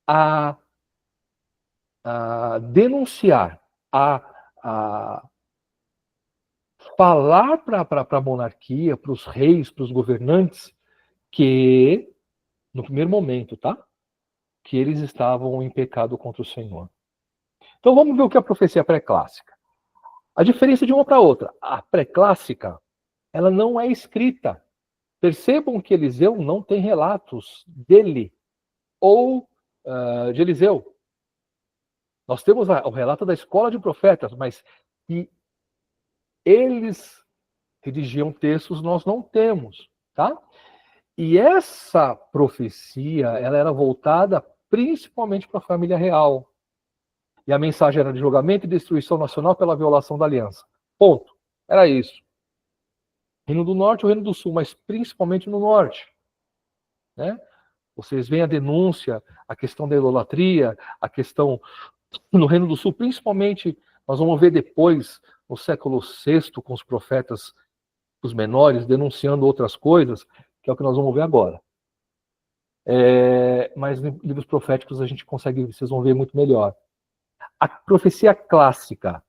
a denunciar, a falar para a monarquia, para os reis, para os governantes, que, no primeiro momento, tá? Que eles estavam em pecado contra o Senhor. Então vamos ver o que é a profecia pré-clássica. A diferença de uma para outra. A pré-clássica, ela não é escrita. Percebam que Eliseu não tem relatos dele ou de Eliseu. Nós temos o relato da escola de profetas, mas que eles redigiam textos, nós não temos, tá? E essa profecia, ela era voltada principalmente para a família real. E a mensagem era de julgamento e destruição nacional pela violação da aliança. Ponto. Era isso. Reino do Norte ou Reino do Sul, mas principalmente no Norte. Né? Vocês veem a denúncia, a questão da idolatria, a questão no Reino do Sul, principalmente, nós vamos ver depois, no século VI, com os profetas, os menores, denunciando outras coisas, que é o que nós vamos ver agora. Mas em livros proféticos a gente consegue, vocês vão ver muito melhor. A profecia clássica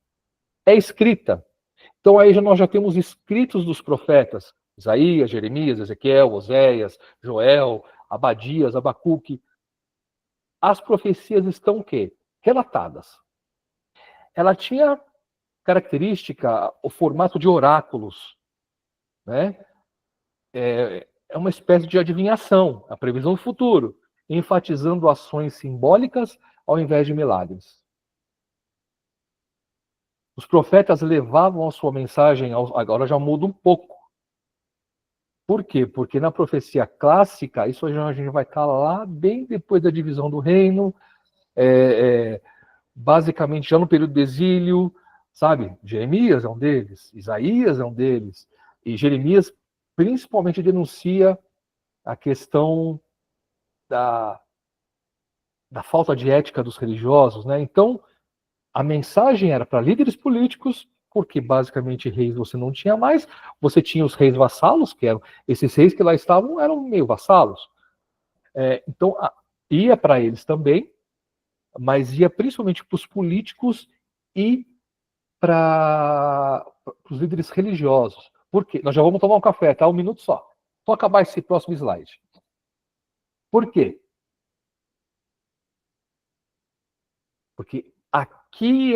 é escrita. Então aí nós já temos escritos dos profetas, Isaías, Jeremias, Ezequiel, Oséias, Joel, Abadias, Abacuque. As profecias estão o quê? Relatadas. Ela tinha característica, o formato de oráculos, né? É uma espécie de adivinhação, a previsão do futuro, enfatizando ações simbólicas ao invés de milagres. Os profetas levavam a sua mensagem, agora já muda um pouco. Por quê? Porque na profecia clássica, isso a gente vai estar lá bem depois da divisão do reino, basicamente já no período do exílio, sabe? Jeremias é um deles, Isaías é um deles, e Jeremias principalmente denuncia a questão da falta de ética dos religiosos, né? Então, a mensagem era para líderes políticos, porque basicamente reis você não tinha mais, você tinha os reis vassalos, que eram esses reis que lá estavam, eram meio vassalos. Então, ia para eles também, mas ia principalmente para os políticos e para os líderes religiosos. Por quê? Nós já vamos tomar um café, tá? Um minuto só. Só acabar esse próximo slide. Por quê? Porque aqui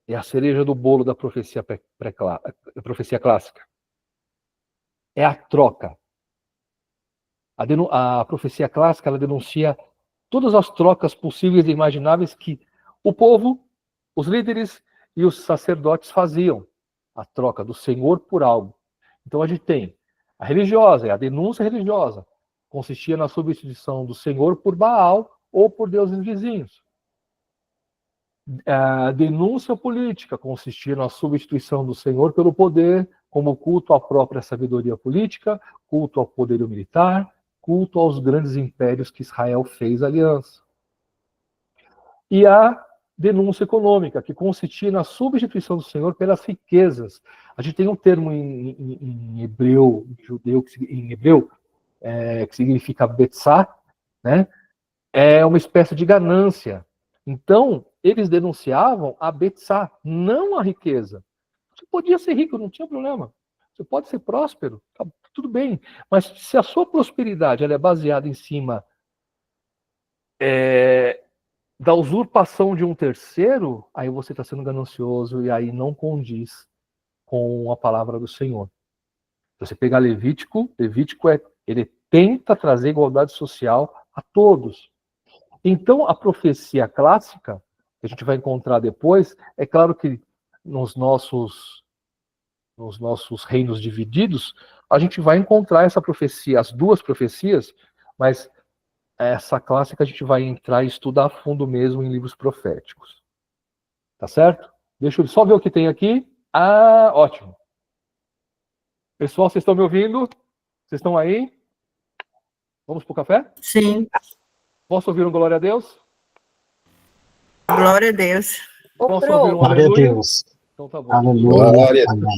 é a cereja do bolo da profecia clássica. É a troca. A profecia clássica ela denuncia todas as trocas possíveis e imagináveis que o povo, os líderes e os sacerdotes faziam. A troca do Senhor por algo. Então a gente tem a religiosa, a denúncia religiosa, consistia na substituição do Senhor por Baal ou por deuses vizinhos. A denúncia política consistia na substituição do Senhor pelo poder, como culto à própria sabedoria política, culto ao poderio militar, culto aos grandes impérios que Israel fez aliança. E a denúncia econômica, que consistia na substituição do Senhor pelas riquezas. A gente tem um termo em hebreu, que significa betzá, né? É uma espécie de ganância. Então, eles denunciavam a betzá, não a riqueza. Você podia ser rico, não tinha problema. Você pode ser próspero, tá, tudo bem. Mas se a sua prosperidade ela é baseada em cima da usurpação de um terceiro, aí você está sendo ganancioso e aí não condiz com a palavra do Senhor. Você pegar Levítico ele tenta trazer igualdade social a todos. Então, a profecia clássica, que a gente vai encontrar depois, é claro que nos nossos reinos divididos, a gente vai encontrar essa profecia, as duas profecias, mas essa clássica a gente vai entrar e estudar a fundo mesmo em livros proféticos. Tá certo? Deixa eu só ver o que tem aqui. Ah, ótimo. Pessoal, vocês estão me ouvindo? Vocês estão aí? Vamos pro café? Sim. Posso ouvir um glória a Deus? Glória a Deus. Ô, Posso ouvir um prof, Glória a aleluia? Deus. Então tá bom. Aleluia. Glória. Amém.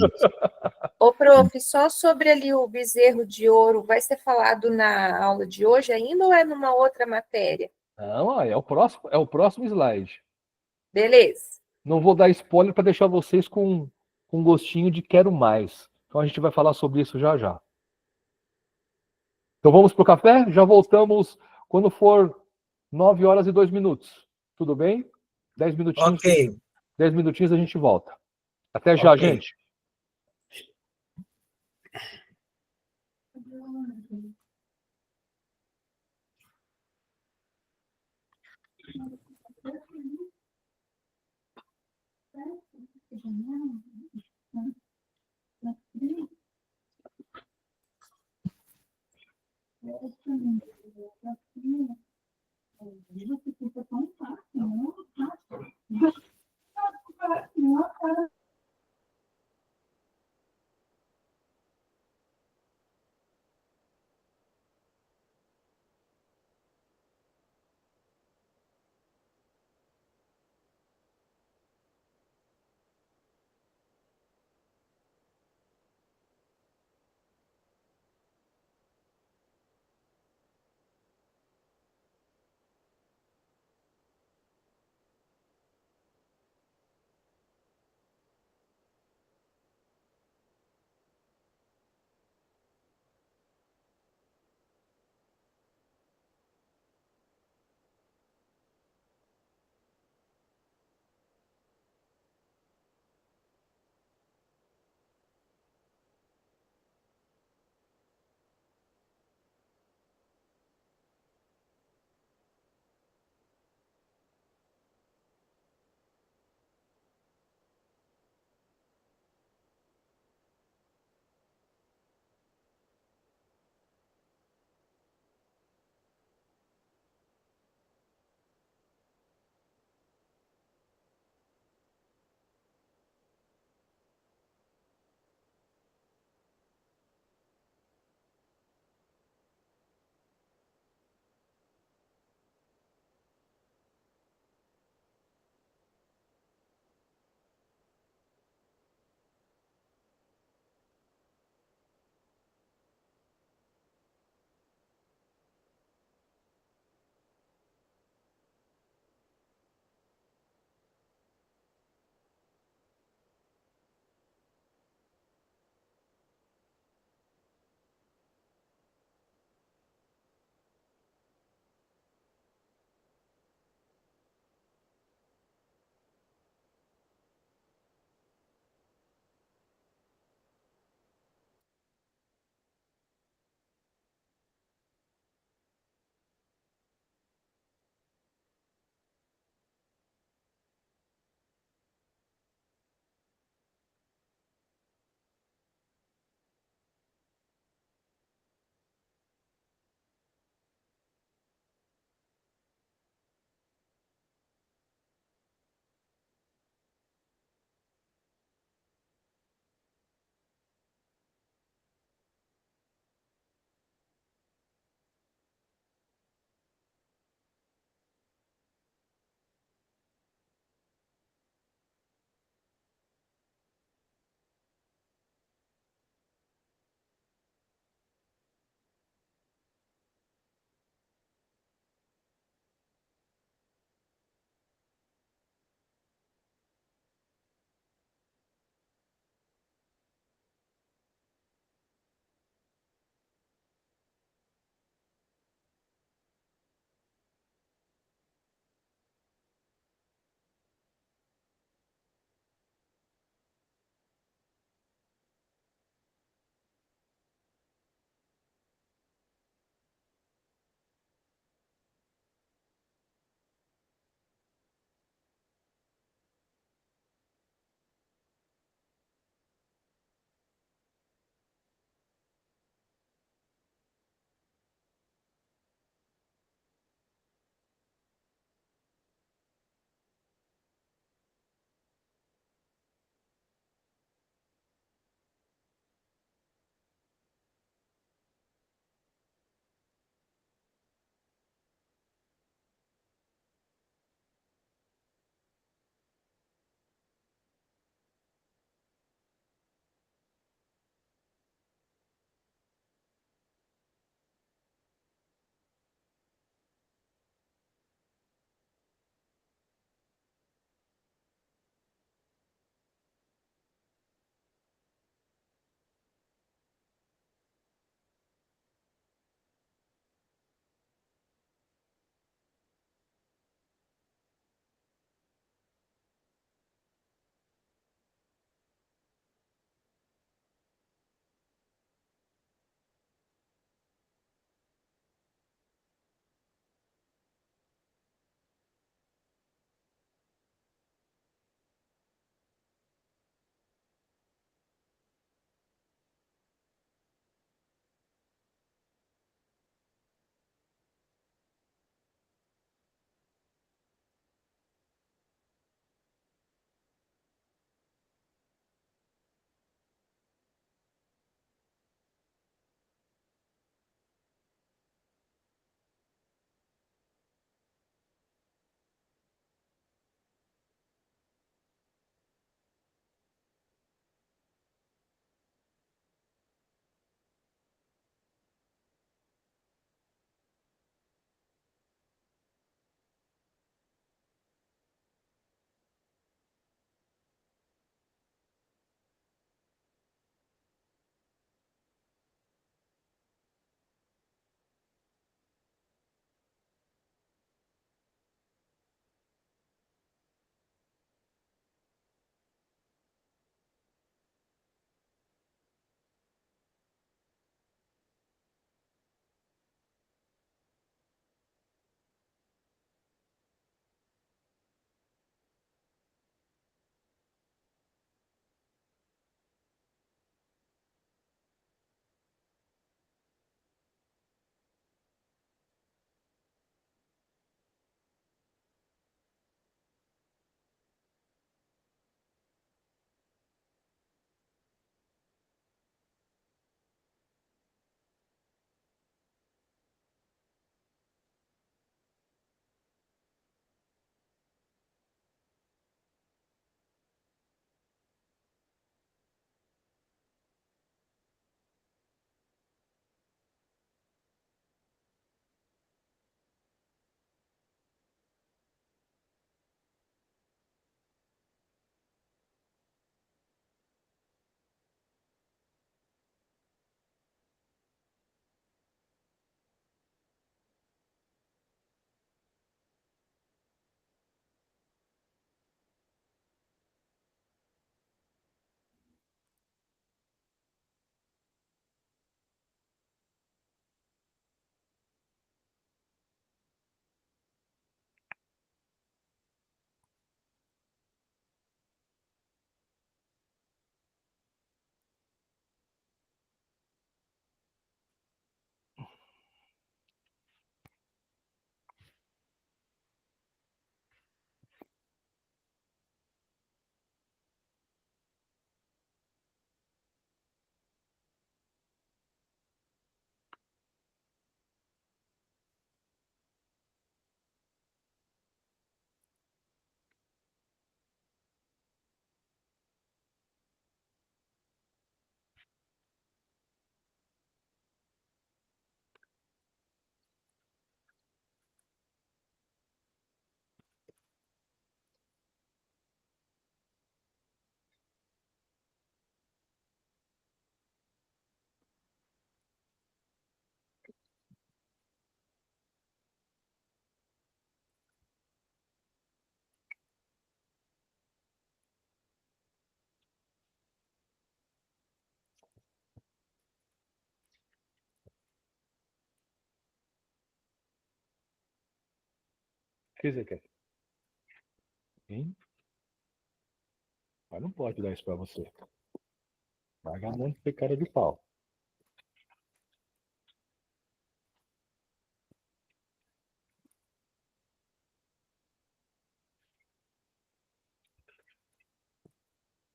ô, prof, só sobre ali o bezerro de ouro, vai ser falado na aula de hoje ainda ou é numa outra matéria? Não, é o próximo slide. Beleza. Não vou dar spoiler para deixar vocês com gostinho de quero mais. Então a gente vai falar sobre isso já já. Então vamos pro café? Já voltamos quando for 9h02. Tudo bem? 10 minutinhos. Ok. 10 minutinhos a gente volta. Até já, Ok. gente. O que você quer? Hein? Mas não pode dar isso pra você. Vagabundo tem cara de pau.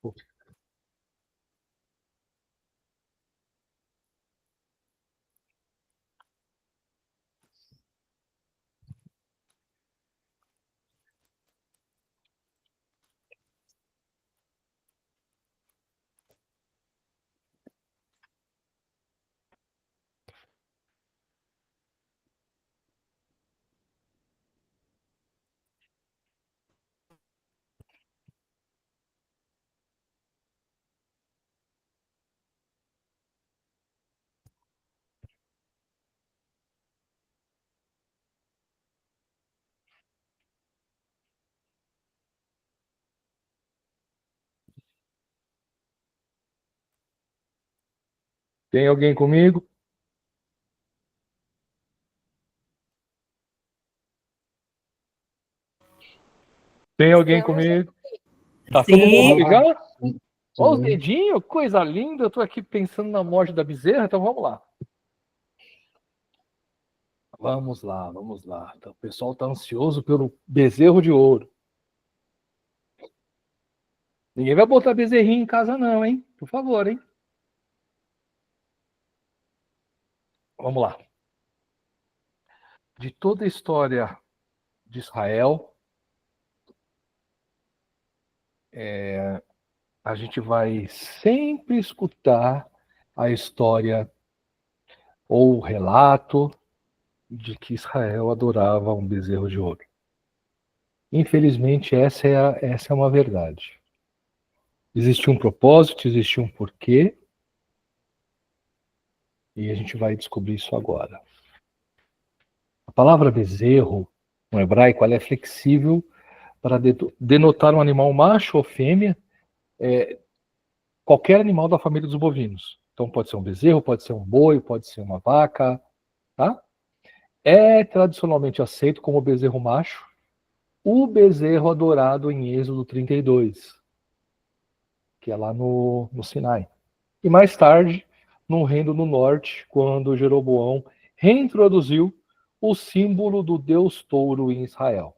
Pô, tem alguém comigo? Tem alguém Temos comigo? Tá todo mundo Sim. ligado? Olha os Sim. dedinhos, coisa linda. Eu tô aqui pensando na morte da bezerra, então vamos lá. Vamos lá, vamos lá. Então, o pessoal tá ansioso pelo bezerro de ouro. Ninguém vai botar bezerrinho em casa, não, hein? Por favor, hein? Vamos lá. De toda a história de Israel, a gente vai sempre escutar a história ou o relato de que Israel adorava um bezerro de ouro. Infelizmente, essa é uma verdade. Existia um propósito, existia um porquê, e a gente vai descobrir isso agora. A palavra bezerro, no hebraico, ela é flexível para denotar um animal macho ou fêmea, qualquer animal da família dos bovinos. Então pode ser um bezerro, pode ser um boi, pode ser uma vaca, tá? É tradicionalmente aceito como bezerro macho o bezerro adorado em Êxodo 32, que é lá no Sinai. E mais tarde, no Reino do Norte, quando Jeroboão reintroduziu o símbolo do Deus touro em Israel,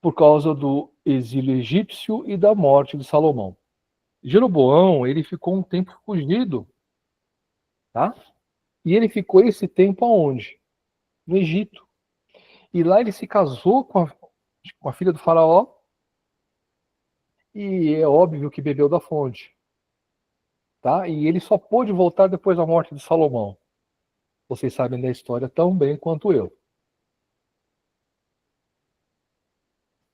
por causa do exílio egípcio e da morte de Salomão. Jeroboão, ele ficou um tempo fugido, tá? E ele ficou esse tempo aonde? No Egito. E lá ele se casou com a filha do faraó, e é óbvio que bebeu da fonte, tá? E ele só pôde voltar depois da morte de Salomão. Vocês sabem da história tão bem quanto eu.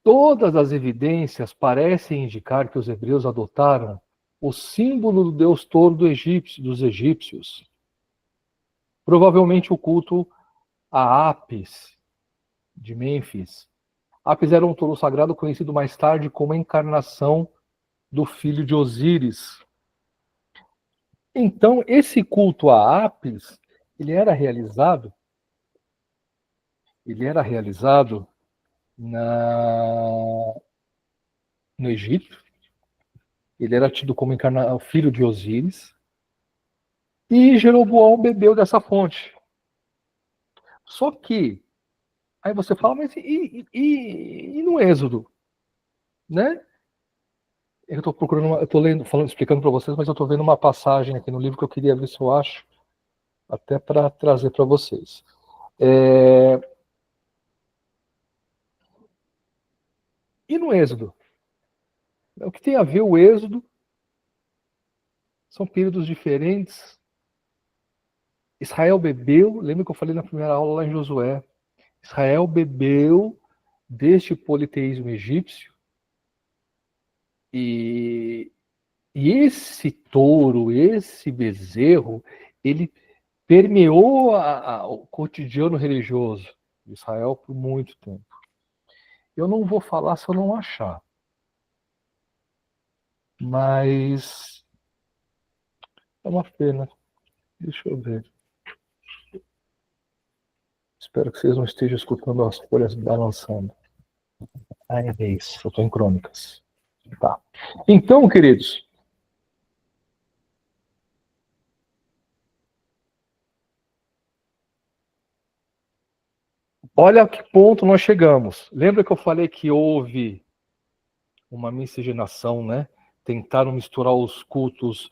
Todas as evidências parecem indicar que os hebreus adotaram o símbolo do deus touro dos egípcios. Provavelmente o culto a Apis, de Mênfis. Apis era um touro sagrado conhecido mais tarde como a encarnação do filho de Osíris. Então, esse culto a Apis, ele era realizado no Egito. Ele era tido como o filho de Osíris. E Jeroboão bebeu dessa fonte. Só que, aí você fala, mas e no Êxodo? Né? Eu estou procurando, eu estou lendo, explicando para vocês, mas eu estou vendo uma passagem aqui no livro que eu queria ver se eu acho, até para trazer para vocês. E no Êxodo? O que tem a ver o Êxodo? São períodos diferentes. Israel bebeu, lembra que eu falei na primeira aula lá em Josué? Israel bebeu deste politeísmo egípcio e esse touro, esse bezerro, ele permeou o cotidiano religioso de Israel por muito tempo. Eu não vou falar se eu não achar, mas é uma pena. Deixa eu ver. Espero que vocês não estejam escutando as folhas balançando. É isso, eu estou em crônicas. Tá. Então, queridos, olha a que ponto nós chegamos. Lembra que eu falei que houve uma miscigenação, né? Tentaram misturar os cultos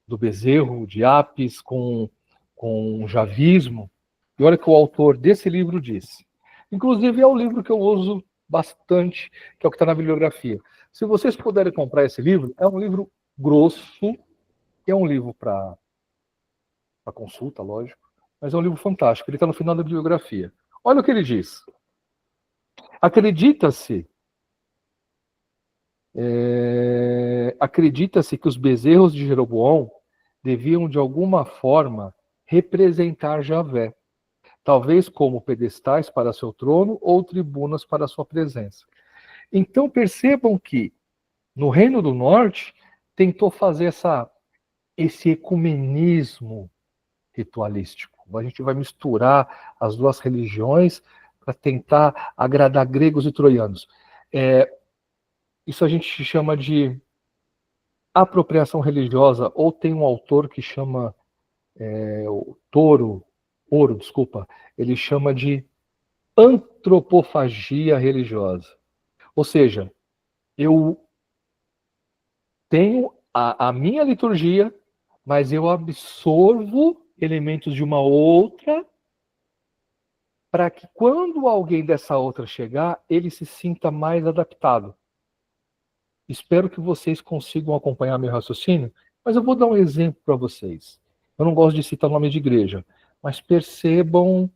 do bezerro, de Apis, com o javismo. E olha o que o autor desse livro disse. Inclusive, é o livro que eu uso bastante, que é o que está na bibliografia. Se vocês puderem comprar esse livro, é um livro grosso, é um livro para consulta, lógico, mas é um livro fantástico. Ele está no final da bibliografia. Olha o que ele diz. Acredita-se que os bezerros de Jeroboão deviam, de alguma forma, representar Javé, talvez como pedestais para seu trono ou tribunas para sua presença. Então percebam que, no Reino do Norte, tentou fazer esse ecumenismo ritualístico. A gente vai misturar as duas religiões para tentar agradar gregos e troianos. Isso a gente chama de apropriação religiosa, ou tem um autor que chama ele chama de antropofagia religiosa. Ou seja, eu tenho a minha liturgia, mas eu absorvo elementos de uma outra para que quando alguém dessa outra chegar, ele se sinta mais adaptado. Espero que vocês consigam acompanhar meu raciocínio, mas eu vou dar um exemplo para vocês. Eu não gosto de citar nome de igreja, mas percebam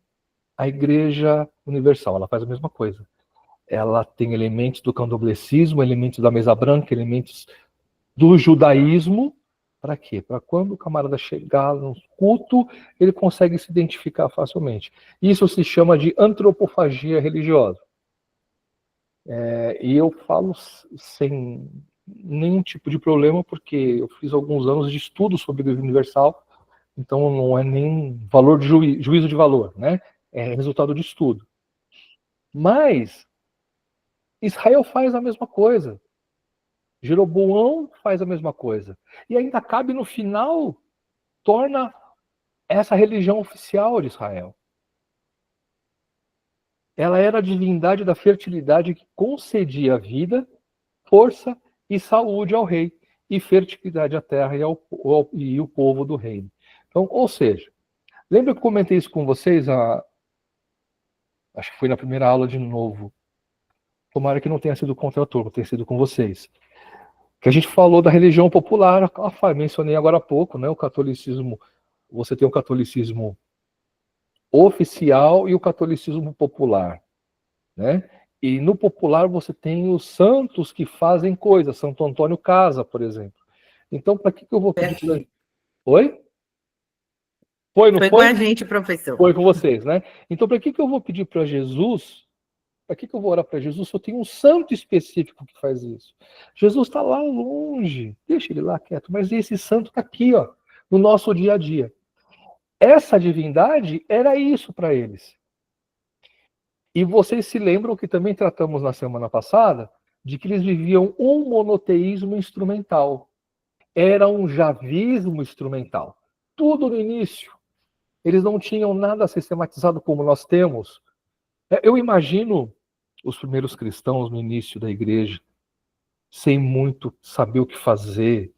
a Igreja Universal, ela faz a mesma coisa. Ela tem elementos do candomblecismo, elementos da mesa branca, elementos do judaísmo. Para quê? Para quando o camarada chegar no culto, ele consegue se identificar facilmente. Isso se chama de antropofagia religiosa. E eu falo sem nenhum tipo de problema, porque eu fiz alguns anos de estudo sobre a Igreja Universal, então não é nem valor de juízo de valor, né? É resultado de estudo. Mas Israel faz a mesma coisa. Jeroboão faz a mesma coisa. E ainda cabe no final, torna essa religião oficial de Israel. Ela era a divindade da fertilidade que concedia vida, força e saúde ao rei, e fertilidade à terra e o povo do reino. Então, ou seja, lembra que eu comentei isso com vocês, acho que foi na primeira aula de novo. Tomara que não tenha sido contra a turma, tenha sido com vocês. Que a gente falou da religião popular, mencionei agora há pouco, né? O catolicismo, você tem o catolicismo oficial e o catolicismo popular, né? E no popular você tem os santos que fazem coisas, Santo Antônio casa, por exemplo. Então, para que eu vou pedir para... Oi? Foi, não foi? Foi com a gente, professor. Foi com vocês, né? Então, para que eu vou pedir para Jesus? Para que eu vou orar para Jesus se eu tenho um santo específico que faz isso? Jesus está lá longe, deixa ele lá quieto, mas esse santo está aqui, ó, no nosso dia a dia. Essa divindade era isso para eles. E vocês se lembram que também tratamos na semana passada de que eles viviam um monoteísmo instrumental. Era um javismo instrumental. Tudo no início. Eles não tinham nada sistematizado como nós temos. Eu imagino os primeiros cristãos no início da igreja, sem muito saber o que fazer,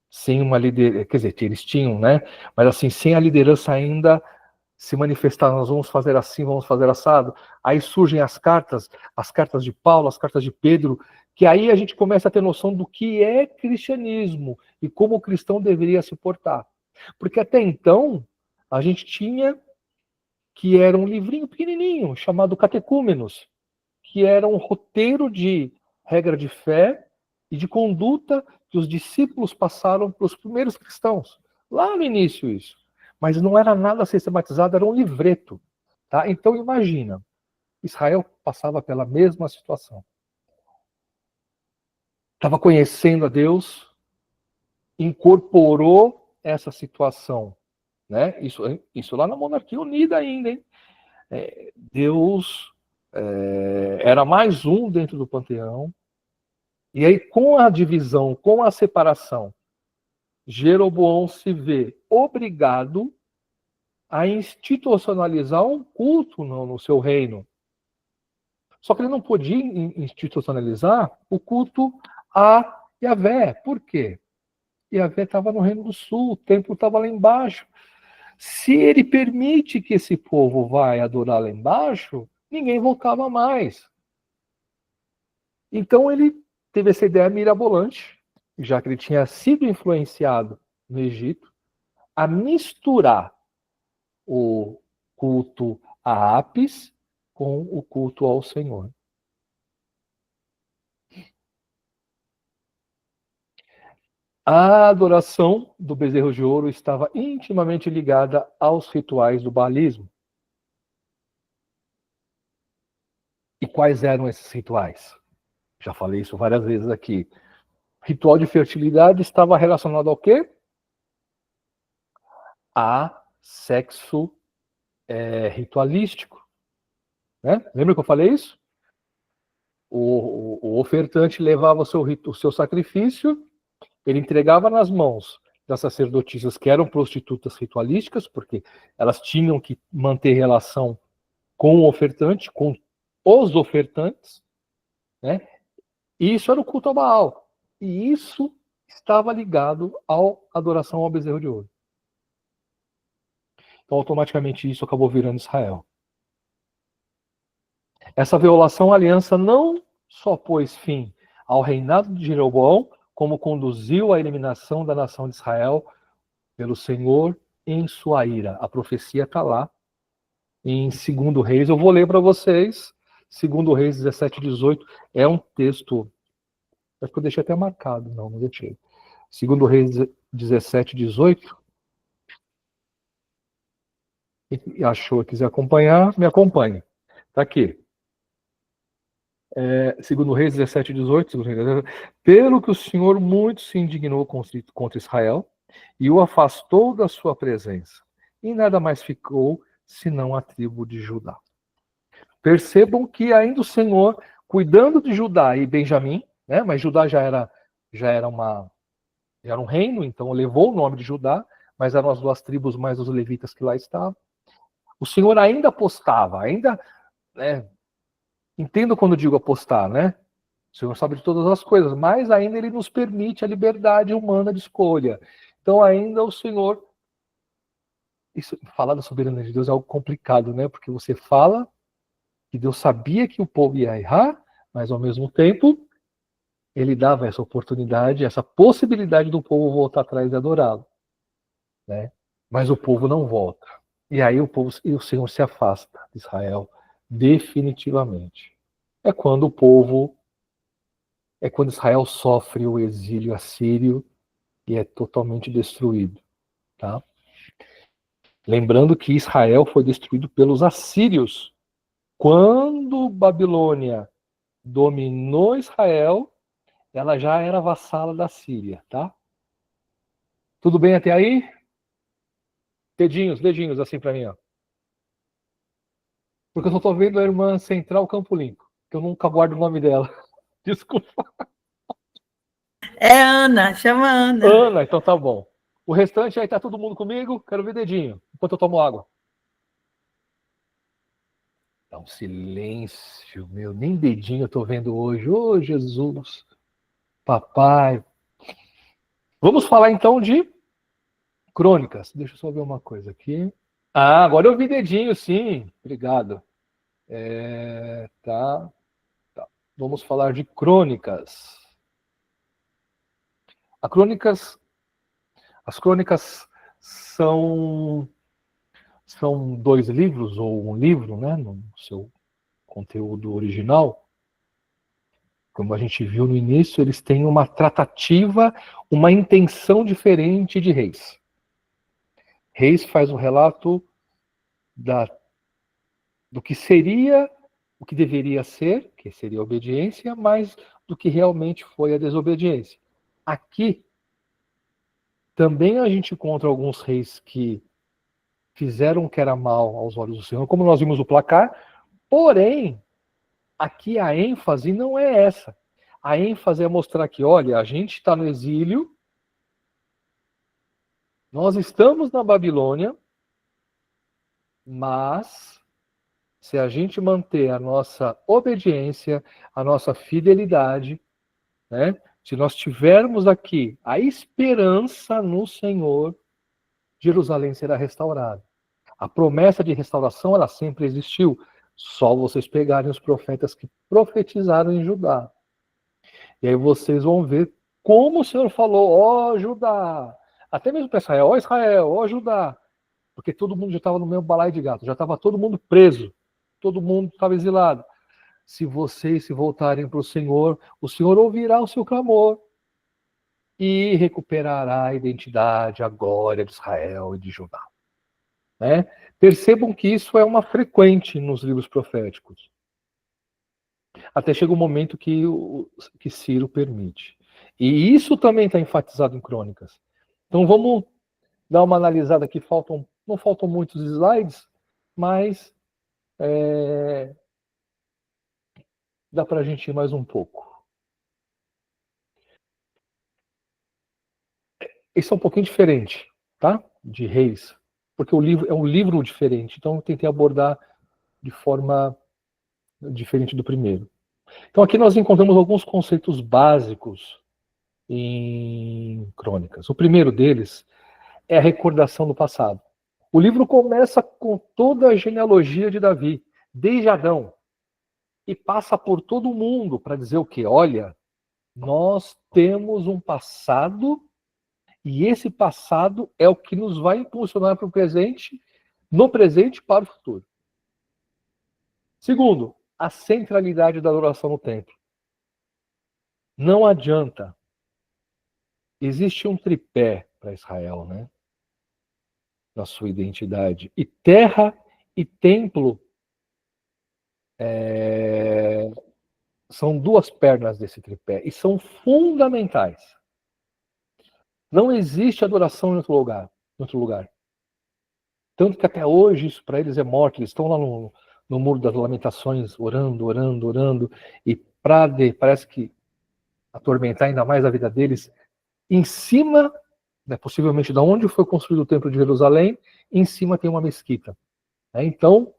sem uma liderança, quer dizer, eles tinham, né? Mas assim, sem a liderança ainda se manifestar, nós vamos fazer assim, vamos fazer assado. Aí surgem as cartas de Paulo, as cartas de Pedro, que aí a gente começa a ter noção do que é cristianismo e como o cristão deveria se portar. Porque até então, a gente tinha que era um livrinho pequenininho, chamado Catecúmenos, que era um roteiro de regra de fé e de conduta que os discípulos passaram para os primeiros cristãos. Lá no início isso. Mas não era nada sistematizado, era um livreto. Tá? Então imagina, Israel passava pela mesma situação. Estava conhecendo a Deus, incorporou essa situação. Né? Isso lá na monarquia unida ainda, hein? Deus era mais um dentro do panteão. E aí, com a divisão, com a separação, Jeroboão se vê obrigado a institucionalizar um culto no seu reino. Só que ele não podia institucionalizar o culto a Yahvé. Por quê? Yahvé estava no Reino do Sul, o templo estava lá embaixo. Se ele permite que esse povo vá adorar lá embaixo, ninguém voltava mais. Então ele teve essa ideia mirabolante, já que ele tinha sido influenciado no Egito, a misturar o culto a Apis com o culto ao Senhor. A adoração do bezerro de ouro estava intimamente ligada aos rituais do baalismo. E quais eram esses rituais? Já falei isso várias vezes aqui. Ritual de fertilidade estava relacionado ao quê? A sexo ritualístico. Né? Lembra que eu falei isso? O ofertante levava o seu sacrifício, ele entregava nas mãos das sacerdotisas que eram prostitutas ritualísticas, porque elas tinham que manter relação com o ofertante, com os ofertantes, né? E isso era o culto a Baal. E isso estava ligado à adoração ao bezerro de ouro. Então, automaticamente, isso acabou virando Israel. Essa violação à aliança não só pôs fim ao reinado de Jeroboão, como conduziu à eliminação da nação de Israel pelo Senhor em sua ira. A profecia está lá em 2 Reis. Eu vou ler para vocês. 2 Reis 17, 18. É um texto... Acho que eu deixei até marcado. Não deixei. 2 Reis 17, 18. Quem achou e quiser acompanhar, me acompanhe. Está aqui. 2 Reis 17, 18. Pelo que o Senhor muito se indignou contra Israel e o afastou da sua presença. E nada mais ficou senão a tribo de Judá. Percebam que ainda o Senhor, cuidando de Judá e Benjamim, né, mas Judá já era um reino, então levou o nome de Judá, mas eram as duas tribos mais os levitas que lá estavam. O Senhor ainda apostava, entendo quando digo apostar, né? O Senhor sabe de todas as coisas, mas ainda Ele nos permite a liberdade humana de escolha. Então ainda o Senhor... Isso, falar da soberania de Deus é algo complicado, né? Porque você fala que Deus sabia que o povo ia errar, mas ao mesmo tempo Ele dava essa oportunidade, essa possibilidade do povo voltar atrás e adorá-lo, né? Mas o povo não volta. E aí o Senhor se afasta de Israel definitivamente. É quando Israel sofre o exílio assírio e é totalmente destruído, tá? Lembrando que Israel foi destruído pelos assírios. Quando Babilônia dominou Israel, ela já era vassala da Síria, tá? Tudo bem até aí? Dedinhos assim para mim, ó. Porque eu só tô vendo a irmã Central Campo Limpo, que eu nunca guardo o nome dela. Desculpa. É Ana, chama Ana. Ana, então tá bom. O restante aí tá todo mundo comigo? Quero ver dedinho, enquanto eu tomo água. Tá um silêncio, meu. Nem dedinho eu tô vendo hoje. Ô, Jesus. Papai. Vamos falar então de Crônicas. Deixa eu só ver uma coisa aqui. Ah, agora eu vi dedinho, sim. Obrigado. Tá. Vamos falar de Crônicas. As Crônicas são 2 livros, ou um livro, né, no seu conteúdo original. Como a gente viu no início, eles têm uma tratativa, uma intenção diferente de Reis. Reis faz um relato do que seria, o que deveria ser, que seria a obediência, mas do que realmente foi a desobediência. Aqui, também a gente encontra alguns reis que fizeram o que era mal aos olhos do Senhor, como nós vimos o placar, porém, aqui a ênfase não é essa. A ênfase é mostrar que, olha, a gente está no exílio, nós estamos na Babilônia, mas se a gente manter a nossa obediência, a nossa fidelidade, né? Se nós tivermos aqui a esperança no Senhor, Jerusalém será restaurada. A promessa de restauração, ela sempre existiu. Só vocês pegarem os profetas que profetizaram em Judá. E aí vocês vão ver como o Senhor falou, ó Judá, até mesmo para Israel, ó Judá, porque todo mundo já estava no mesmo balaio de gato, já estava todo mundo preso, todo mundo estava exilado. Se vocês se voltarem para o Senhor ouvirá o seu clamor e recuperará a identidade, a glória de Israel e de Judá. Né? Percebam que isso é uma frequente nos livros proféticos. Até chega um momento que Ciro permite. E isso também está enfatizado em Crônicas. Então vamos dar uma analisada aqui. Não faltam muitos slides, mas dá para a gente ir mais um pouco. Esse é um pouquinho diferente, tá? De Reis, porque o livro é um livro diferente. Então eu tentei abordar de forma diferente do primeiro. Então aqui nós encontramos alguns conceitos básicos em Crônicas. O primeiro deles é a recordação do passado. O livro começa com toda a genealogia de Davi, desde Adão, e passa por todo mundo para dizer o quê? Olha, nós temos um passado e esse passado é o que nos vai impulsionar para o presente, no presente para o futuro. Segundo, a centralidade da adoração no templo. Não adianta. Existe um tripé para Israel, né? Na sua identidade. E terra e templo são duas pernas desse tripé e são fundamentais. Não existe adoração em outro lugar. Tanto que até hoje isso para eles é morte. Eles estão lá no Muro das Lamentações, orando, e parece que atormentar ainda mais a vida deles, em cima, né, possivelmente de onde foi construído o Templo de Jerusalém, em cima tem uma mesquita. Então,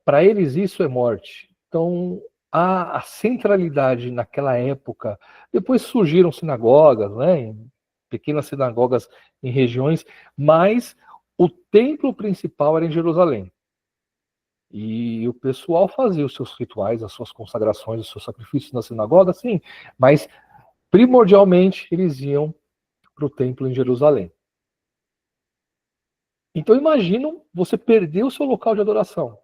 para eles isso é morte. Então, a centralidade naquela época, depois surgiram sinagogas, né, pequenas sinagogas em regiões, mas o templo principal era em Jerusalém. E o pessoal fazia os seus rituais, as suas consagrações, os seus sacrifícios na sinagoga, sim, mas primordialmente eles iam para o templo em Jerusalém. Então imaginam você perder o seu local de adoração.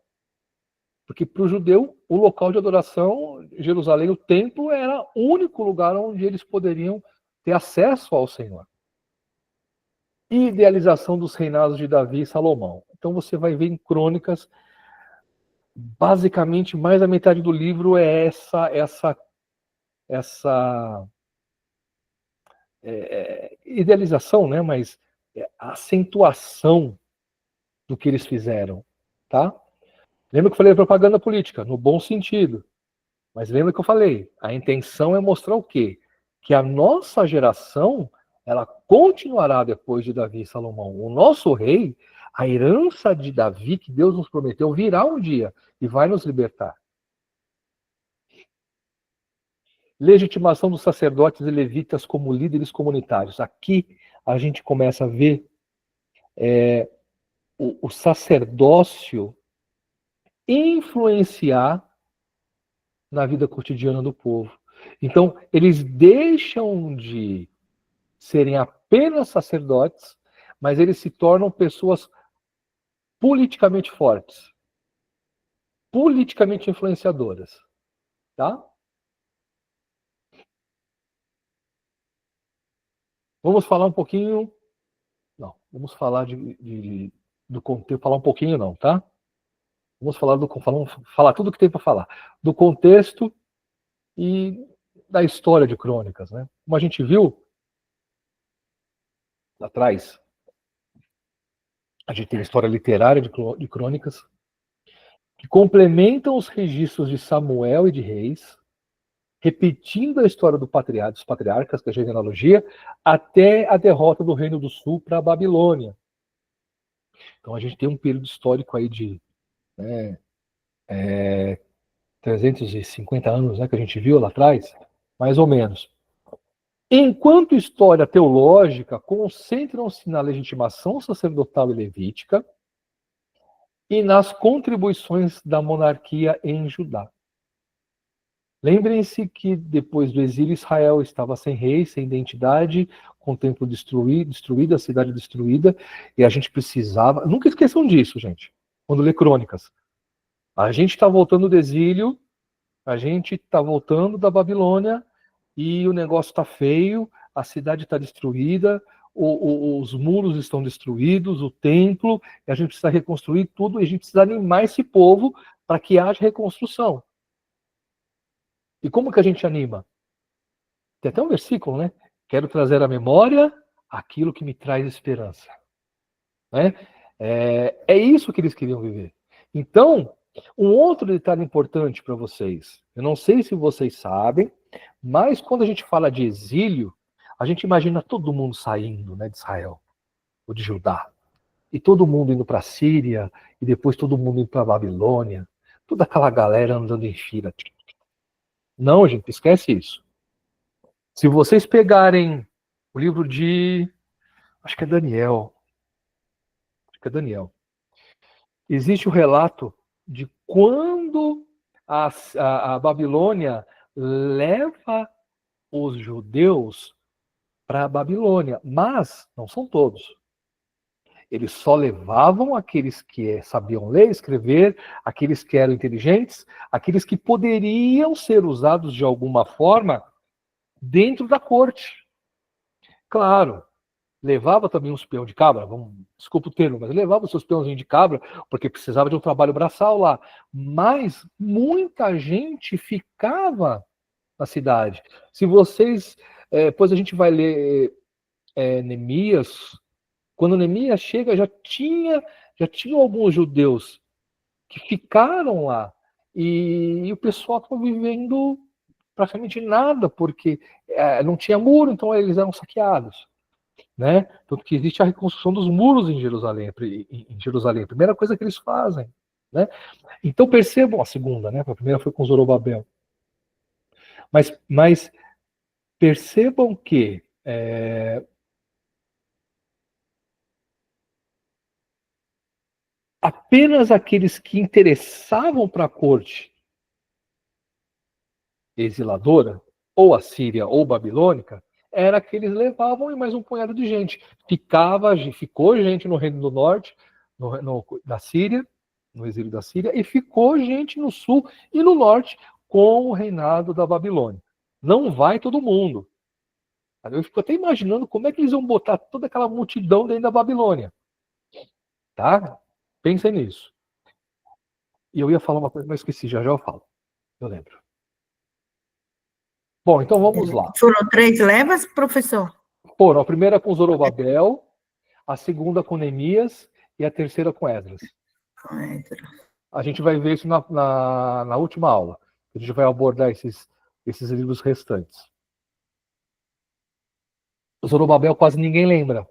Porque para o judeu, o local de adoração, Jerusalém, o templo, era o único lugar onde eles poderiam ter acesso ao Senhor. E idealização dos reinados de Davi e Salomão. Então você vai ver em Crônicas, basicamente, mais da metade do livro é essa idealização, né? Mas a acentuação do que eles fizeram, tá? Lembra que eu falei da propaganda política, no bom sentido. Mas lembra que eu falei, a intenção é mostrar o quê? Que a nossa geração, ela continuará depois de Davi e Salomão. O nosso rei, a herança de Davi que Deus nos prometeu, virá um dia e vai nos libertar. Legitimação dos sacerdotes e levitas como líderes comunitários. Aqui a gente começa a ver o sacerdócio influenciar na vida cotidiana do povo. Então, eles deixam de serem apenas sacerdotes, mas eles se tornam pessoas politicamente fortes, politicamente influenciadoras. Tá? Vamos falar um pouquinho. Não, vamos falar do contexto. Falar um pouquinho, não, tá? Vamos falar tudo o que tem para falar. Do contexto e da história de Crônicas, né? Como a gente viu lá atrás, A gente tem a história literária de crônicas, que complementam os registros de Samuel e de Reis, repetindo a história dos patriarcas, que é a genealogia, até a derrota do Reino do Sul para a Babilônia. Então a gente tem um período histórico aí de 350 anos, né, que a gente viu lá atrás, mais ou menos. Enquanto história teológica, concentram-se na legitimação sacerdotal e levítica e nas contribuições da monarquia em Judá. Lembrem-se que depois do exílio, Israel estava sem rei, sem identidade, com o templo destruído, a cidade destruída, e a gente precisava... Nunca esqueçam disso, gente, quando lê crônicas. A gente está voltando do exílio, a gente está voltando da Babilônia, e o negócio está feio, a cidade está destruída, os muros estão destruídos, o templo, e a gente precisa reconstruir tudo, e a gente precisa animar esse povo para que haja reconstrução. E como que a gente anima? Tem até um versículo, né? Quero trazer à memória aquilo que me traz esperança. Né? É isso que eles queriam viver. Então, um outro detalhe importante para vocês. Eu não sei se vocês sabem, mas quando a gente fala de exílio, a gente imagina todo mundo saindo, né, de Israel, ou de Judá. E todo mundo indo para a Síria, e depois todo mundo indo para a Babilônia. Toda aquela galera andando em fila. Não, gente, esquece isso. Se vocês pegarem o livro de... Acho que é Daniel. Existe o relato de quando a Babilônia leva os judeus para a Babilônia. Mas não são todos. Eles só levavam aqueles que sabiam ler, escrever, aqueles que eram inteligentes, aqueles que poderiam ser usados de alguma forma dentro da corte. Claro, levava também uns peões de cabra, desculpa o termo, mas levava os seus peãozinhos de cabra, porque precisava de um trabalho braçal lá. Mas muita gente ficava na cidade. Se vocês... depois a gente vai ler Neemias. Quando Neemias chega, já tinham alguns judeus que ficaram lá. E o pessoal estava vivendo praticamente nada, porque não tinha muro, então eles eram saqueados. Né? Tanto que existe a reconstrução dos muros em Jerusalém, a primeira coisa que eles fazem. Né? Então percebam a segunda, né? A primeira foi com Zorobabel. Mas percebam que apenas aqueles que interessavam para a corte exiladora, ou assíria ou babilônica, era que eles levavam e mais um punhado de gente. Ficou gente no Reino do Norte, da Síria, no exílio da Síria, e ficou gente no sul e no norte com o reinado da Babilônia. Não vai todo mundo. Eu fico até imaginando como é que eles vão botar toda aquela multidão dentro da Babilônia. Tá? Pensem nisso. E eu ia falar uma coisa, mas esqueci, já eu falo. Eu lembro. Bom, então vamos lá. Foram 3 levas, professor? Foram a primeira com Zorobabel, a segunda com Neemias e a terceira com Esdras. A gente vai ver isso na última aula. A gente vai abordar esses livros restantes. O Zorobabel quase ninguém lembra.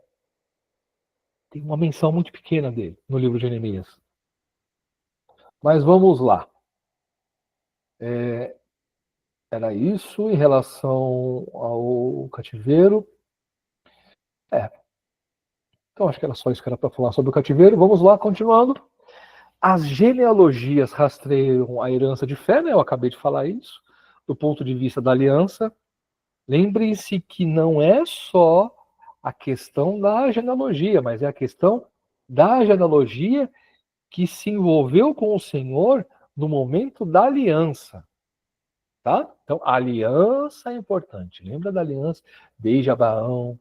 Tem uma menção muito pequena dele no livro de Neemias. Mas vamos lá. Era isso em relação ao cativeiro. Então acho que era só isso que era para falar sobre o cativeiro. Vamos lá, continuando. As genealogias rastreiam a herança de fé, né? Eu acabei de falar isso, do ponto de vista da aliança. Lembrem-se que não é só a questão da genealogia, mas é a questão da genealogia que se envolveu com o Senhor no momento da aliança. Tá? Então, a aliança é importante. Lembra da aliança desde Abraão,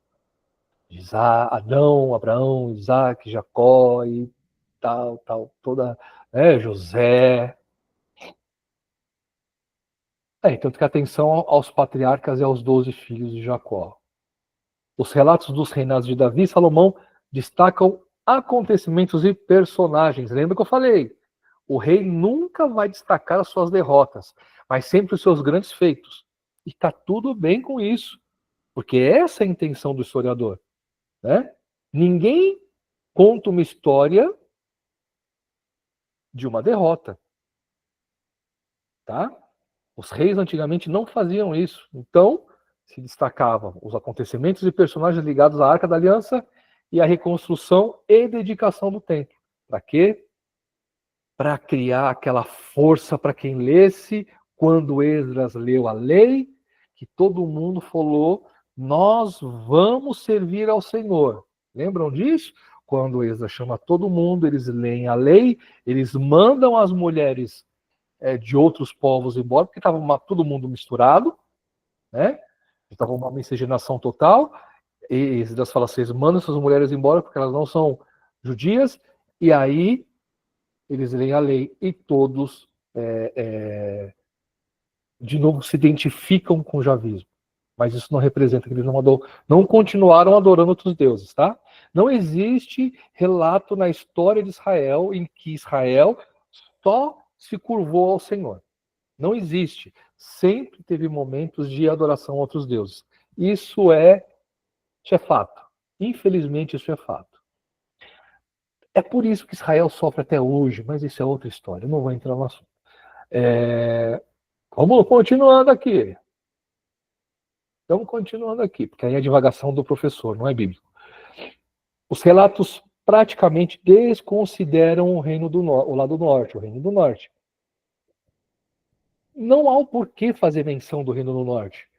Abraão, Isaac, Jacó e tal, toda, José. Tanto que atenção aos patriarcas e aos 12 filhos de Jacó. Os relatos dos reinados de Davi e Salomão destacam acontecimentos e personagens. Lembra que eu falei? O rei nunca vai destacar as suas derrotas, mas sempre os seus grandes feitos. E está tudo bem com isso, porque essa é a intenção do historiador, né? Ninguém conta uma história de uma derrota, tá? Os reis antigamente não faziam isso. Então, se destacavam os acontecimentos e personagens ligados à Arca da Aliança e à reconstrução e dedicação do templo. Para quê? Para criar aquela força para quem lesse, quando Esdras leu a lei, que todo mundo falou, nós vamos servir ao Senhor. Lembram disso? Quando Esdras chama todo mundo, eles leem a lei, eles mandam as mulheres de outros povos embora, porque estava todo mundo misturado, né? Estava uma miscigenação total, e Esdras fala, vocês mandam essas mulheres embora, porque elas não são judias, e aí eles leem a lei e todos, de novo, se identificam com o javismo. Mas isso não representa que eles não continuaram adorando outros deuses, tá? Não existe relato na história de Israel em que Israel só se curvou ao Senhor. Não existe. Sempre teve momentos de adoração a outros deuses. Isso é fato. Infelizmente, isso é fato. É por isso que Israel sofre até hoje, mas isso é outra história. Eu não vou entrar no assunto. Vamos continuando aqui. Estamos continuando aqui, porque aí é a divagação do professor, não é bíblico. Os relatos praticamente desconsideram o reino o lado norte, o reino do norte. Não há o porquê fazer menção do reino do norte.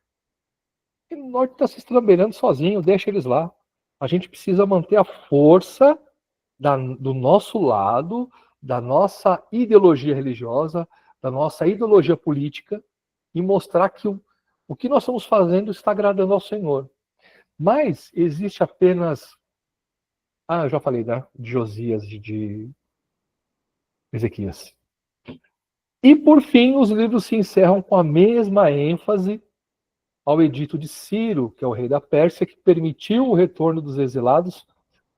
O norte está se estrambelhando sozinho, deixa eles lá. A gente precisa manter a força do nosso lado, da nossa ideologia religiosa, da nossa ideologia política, e mostrar que o que nós estamos fazendo está agradando ao Senhor. Mas existe apenas... eu já falei, né? De Josias e de Ezequias. E, por fim, os livros se encerram com a mesma ênfase ao edito de Ciro, que é o rei da Pérsia, que permitiu o retorno dos exilados.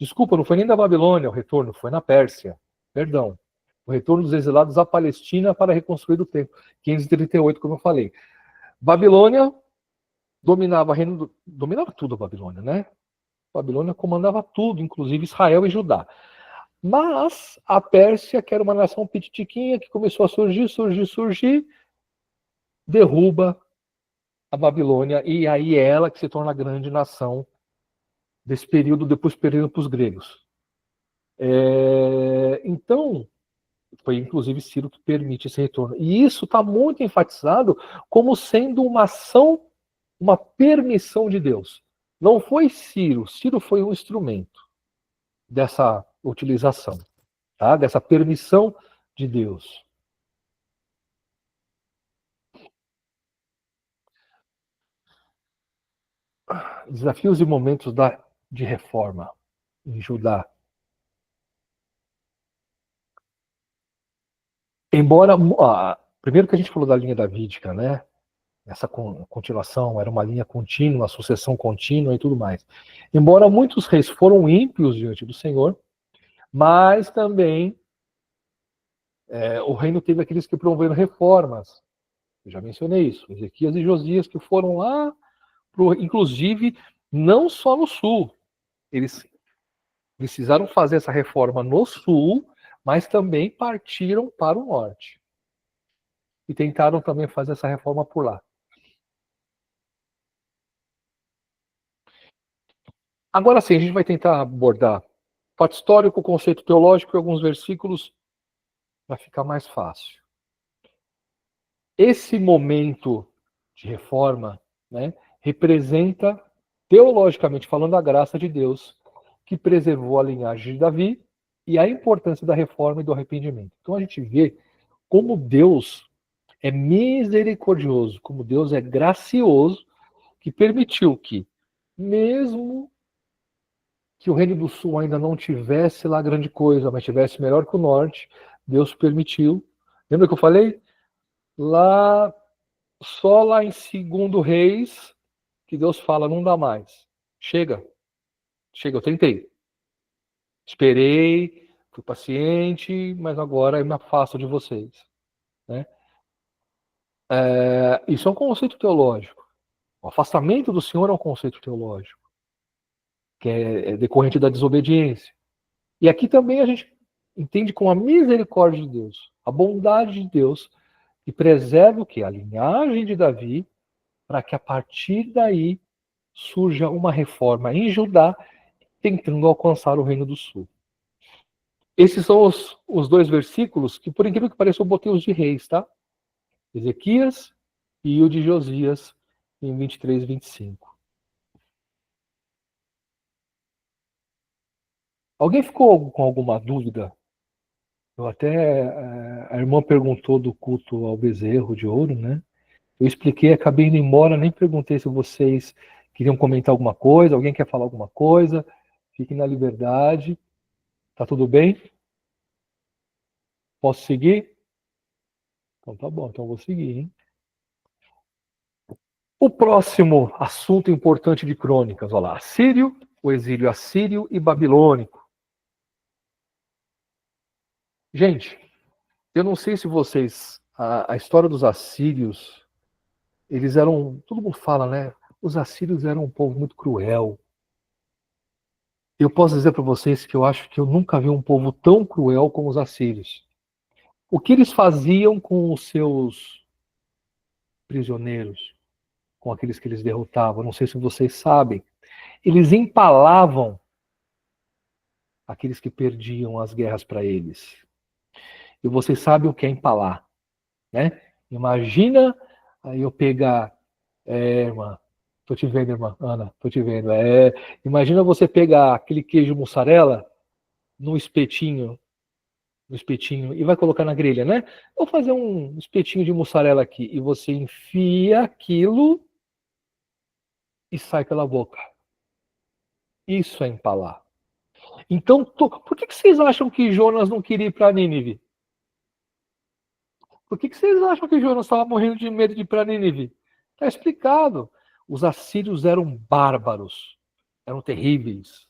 Desculpa, não foi nem da Babilônia o retorno, foi na Pérsia. Perdão. O retorno dos exilados à Palestina para reconstruir o templo. 538, como eu falei. Babilônia dominava tudo a Babilônia, né? A Babilônia comandava tudo, inclusive Israel e Judá. Mas a Pérsia, que era uma nação pititiquinha, que começou a surgir, derruba a Babilônia, e aí é ela que se torna a grande nação desse período, depois perdendo para os gregos. Então, foi inclusive Ciro que permite esse retorno. E isso está muito enfatizado como sendo uma ação, uma permissão de Deus. Não foi Ciro foi um instrumento dessa utilização, tá? Dessa permissão de Deus. Desafios e momentos de reforma em Judá. Embora, primeiro que a gente falou da linha davídica, né? Essa continuação era uma linha contínua, sucessão contínua e tudo mais. Embora muitos reis foram ímpios diante do Senhor, mas também o reino teve aqueles que promoveram reformas. Eu já mencionei isso, Ezequias e Josias, que foram lá, inclusive, não só no sul. Eles precisaram fazer essa reforma no sul, mas também partiram para o norte. E tentaram também fazer essa reforma por lá. Agora sim, a gente vai tentar abordar fato histórico, conceito teológico e alguns versículos para ficar mais fácil. Esse momento de reforma, né, representa, teologicamente falando, a graça de Deus que preservou a linhagem de Davi e a importância da reforma e do arrependimento. Então a gente vê como Deus é misericordioso, como Deus é gracioso, que permitiu que, mesmo que o Reino do Sul ainda não tivesse lá grande coisa, mas tivesse melhor que o Norte, Deus permitiu. Lembra que eu falei? Só lá em 2 Reis, que Deus fala, não dá mais. Chega, eu tentei. Esperei, fui paciente, mas agora eu me afasto de vocês. Né? Isso é um conceito teológico. O afastamento do Senhor é um conceito teológico, que é decorrente da desobediência. E aqui também a gente entende com a misericórdia de Deus, a bondade de Deus, que preserva o quê? A linhagem de Davi, para que a partir daí surja uma reforma em Judá, tentando alcançar o Reino do Sul. Esses são os dois versículos que, por incrível que pareça, eu botei os de Reis, tá? Ezequias e o de Josias, em 23 e 25. Alguém ficou com alguma dúvida? A irmã perguntou do culto ao bezerro de ouro, né? Eu expliquei, acabei indo embora, nem perguntei se vocês queriam comentar alguma coisa, alguém quer falar alguma coisa, fiquem na liberdade. Tá tudo bem? Posso seguir? Então tá bom, então eu vou seguir, hein? O próximo assunto importante de Crônicas, olha lá, Assírio, o exílio assírio e babilônico. Gente, eu não sei se vocês, a história dos assírios, eles eram, todo mundo fala, né? Os assírios eram um povo muito cruel. Eu posso dizer para vocês que eu acho que eu nunca vi um povo tão cruel como os assírios. O que eles faziam com os seus prisioneiros, com aqueles que eles derrotavam, não sei se vocês sabem, eles empalavam aqueles que perdiam as guerras para eles. E vocês sabem o que é empalar, né? Imagina aí eu pegar, irmã, tô te vendo, irmã, Ana, tô te vendo. Imagina você pegar aquele queijo mussarela no espetinho, e vai colocar na grelha, né? Vou fazer um espetinho de mussarela aqui e você enfia aquilo e sai pela boca. Isso é empalar. Então, por que vocês acham que Jonas não queria ir para Nínive? Por que vocês acham que Jonas estava morrendo de medo de ir para Nínive? Está explicado. Os assírios eram bárbaros, eram terríveis.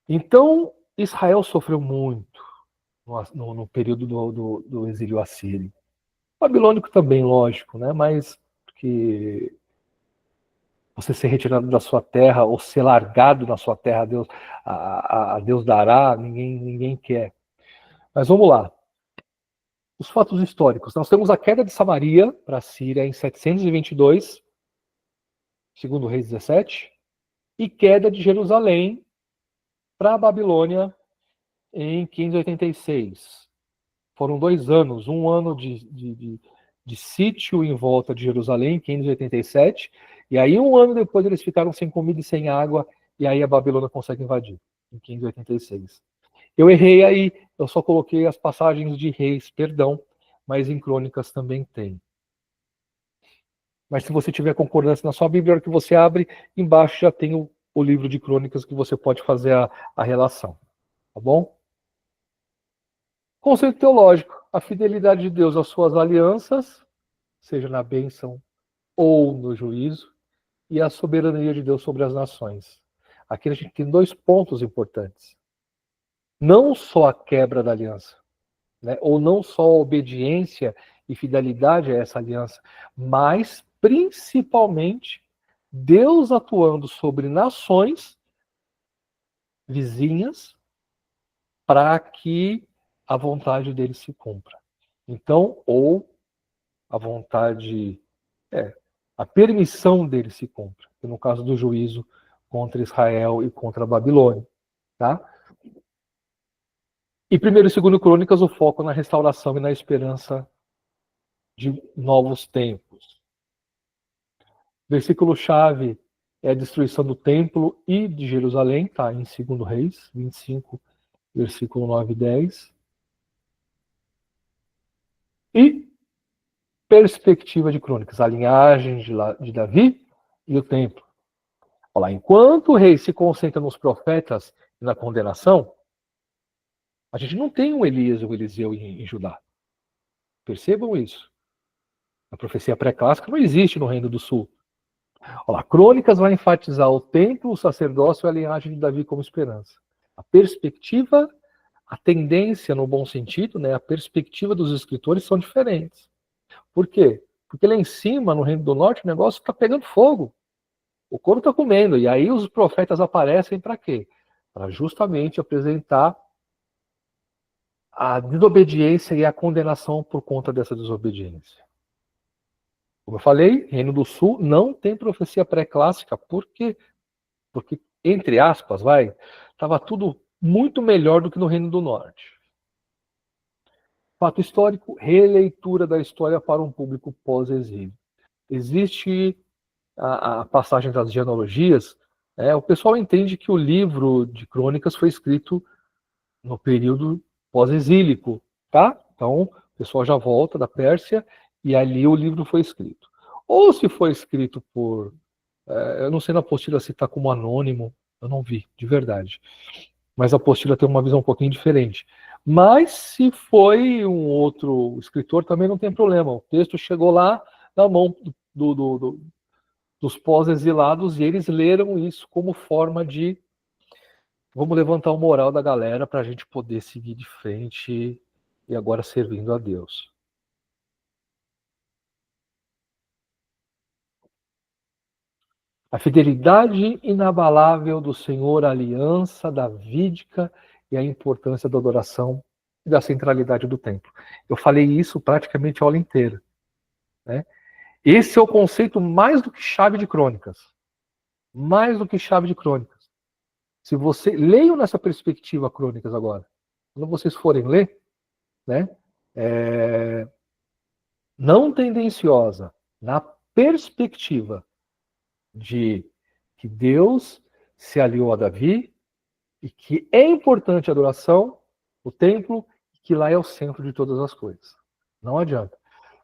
Então, Israel sofreu muito no período do exílio assírio. O babilônico também, lógico, né? Mas que você ser retirado da sua terra ou ser largado na sua terra, a Deus dará, ninguém quer. Mas vamos lá. Os fatos históricos. Nós temos a queda de Samaria para a Síria em 722, segundo Reis 17, e queda de Jerusalém para a Babilônia em 586. Foram 2 anos, um ano de sítio em volta de Jerusalém, em 587, e aí um ano depois eles ficaram sem comida e sem água, e aí a Babilônia consegue invadir, em 586. Eu errei aí, eu só coloquei as passagens de Reis, perdão, mas em Crônicas também tem. Mas se você tiver concordância na sua Bíblia, a hora que você abre, embaixo já tem o livro de Crônicas que você pode fazer a relação. Tá bom? Conceito teológico. A fidelidade de Deus às suas alianças, seja na bênção ou no juízo, e a soberania de Deus sobre as nações. Aqui a gente tem 2 pontos importantes. Não só a quebra da aliança, né? Ou não só a obediência e fidelidade a essa aliança, mas principalmente Deus atuando sobre nações vizinhas para que a vontade dele se cumpra. Então, ou a vontade, a permissão dele se cumpra, no caso do juízo contra Israel e contra a Babilônia, tá? E 1º e 2º Crônicas, o foco na restauração e na esperança de novos tempos. Versículo-chave é a destruição do templo e de Jerusalém, tá? Em 2 Reis 25, versículo 9 e 10. E perspectiva de Crônicas, a linhagem de Davi e o templo. Olha lá, enquanto o rei se concentra nos profetas e na condenação, a gente não tem um Elias ou Eliseu em Judá. Percebam isso. A profecia pré-clássica não existe no Reino do Sul. Olha lá, Crônicas vai enfatizar o templo, o sacerdócio e a linhagem de Davi como esperança. A perspectiva, a tendência no bom sentido, né, a perspectiva dos escritores são diferentes. Por quê? Porque lá em cima, no Reino do Norte, o negócio está pegando fogo. O couro está comendo. E aí os profetas aparecem para quê? Para justamente apresentar a desobediência e a condenação por conta dessa desobediência. Como eu falei, Reino do Sul não tem profecia pré-clássica, porque, entre aspas, estava tudo muito melhor do que no Reino do Norte. Fato histórico, releitura da história para um público pós-exílio. Existe a passagem das genealogias, o pessoal entende que o livro de crônicas foi escrito no período pós-exílico, tá? Então, o pessoal já volta da Pérsia e ali o livro foi escrito. Ou se foi escrito por... eu não sei na apostila se está como anônimo, eu não vi, de verdade. Mas a apostila tem uma visão um pouquinho diferente. Mas se foi um outro escritor, também não tem problema. O texto chegou lá na mão dos pós-exilados e eles leram isso como forma de vamos levantar o moral da galera para a gente poder seguir de frente e agora servindo a Deus. A fidelidade inabalável do Senhor, a aliança davídica e a importância da adoração e da centralidade do templo. Eu falei isso praticamente a aula inteira, né? Esse é o conceito mais do que chave de crônicas. Mais do que chave de crônicas. Se você... Leiam nessa perspectiva crônicas agora. Quando vocês forem ler, né? Não tendenciosa, na perspectiva de que Deus se aliou a Davi e que é importante a adoração, o templo, e que lá é o centro de todas as coisas. Não adianta.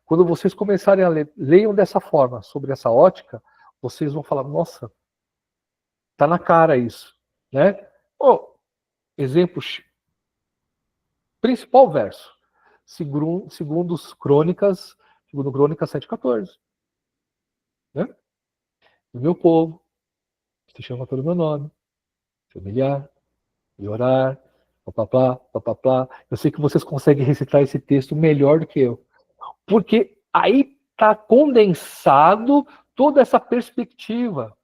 Quando vocês começarem a ler, leiam dessa forma, sobre essa ótica, vocês vão falar, nossa, tá na cara isso, né? Exemplo, principal verso, segundo Crônicas 7,14. Né? O meu povo, se chama pelo meu nome, se humilhar e orar, papapá, papapá. Eu sei que vocês conseguem recitar esse texto melhor do que eu. Porque aí está condensado toda essa perspectiva.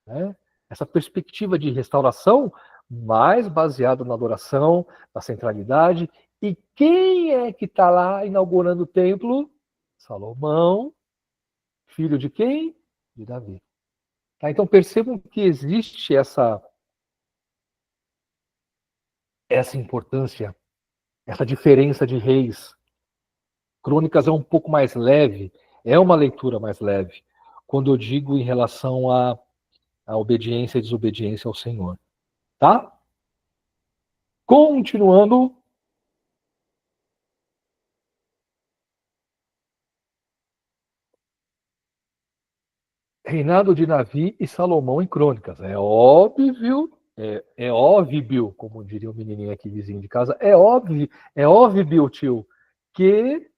Né? Essa perspectiva de restauração, mais baseada na adoração, na centralidade. E quem é que está lá inaugurando o templo? Salomão, filho de quem? De Davi. Tá? Então percebam que existe essa importância, essa diferença de reis. Crônicas é um pouco mais leve, é uma leitura mais leve, quando eu digo em relação à obediência e desobediência ao Senhor. Tá? Continuando. Reinado de Davi e Salomão em Crônicas. É óbvio, como diria o menininho aqui vizinho de casa, é óbvio, tio, que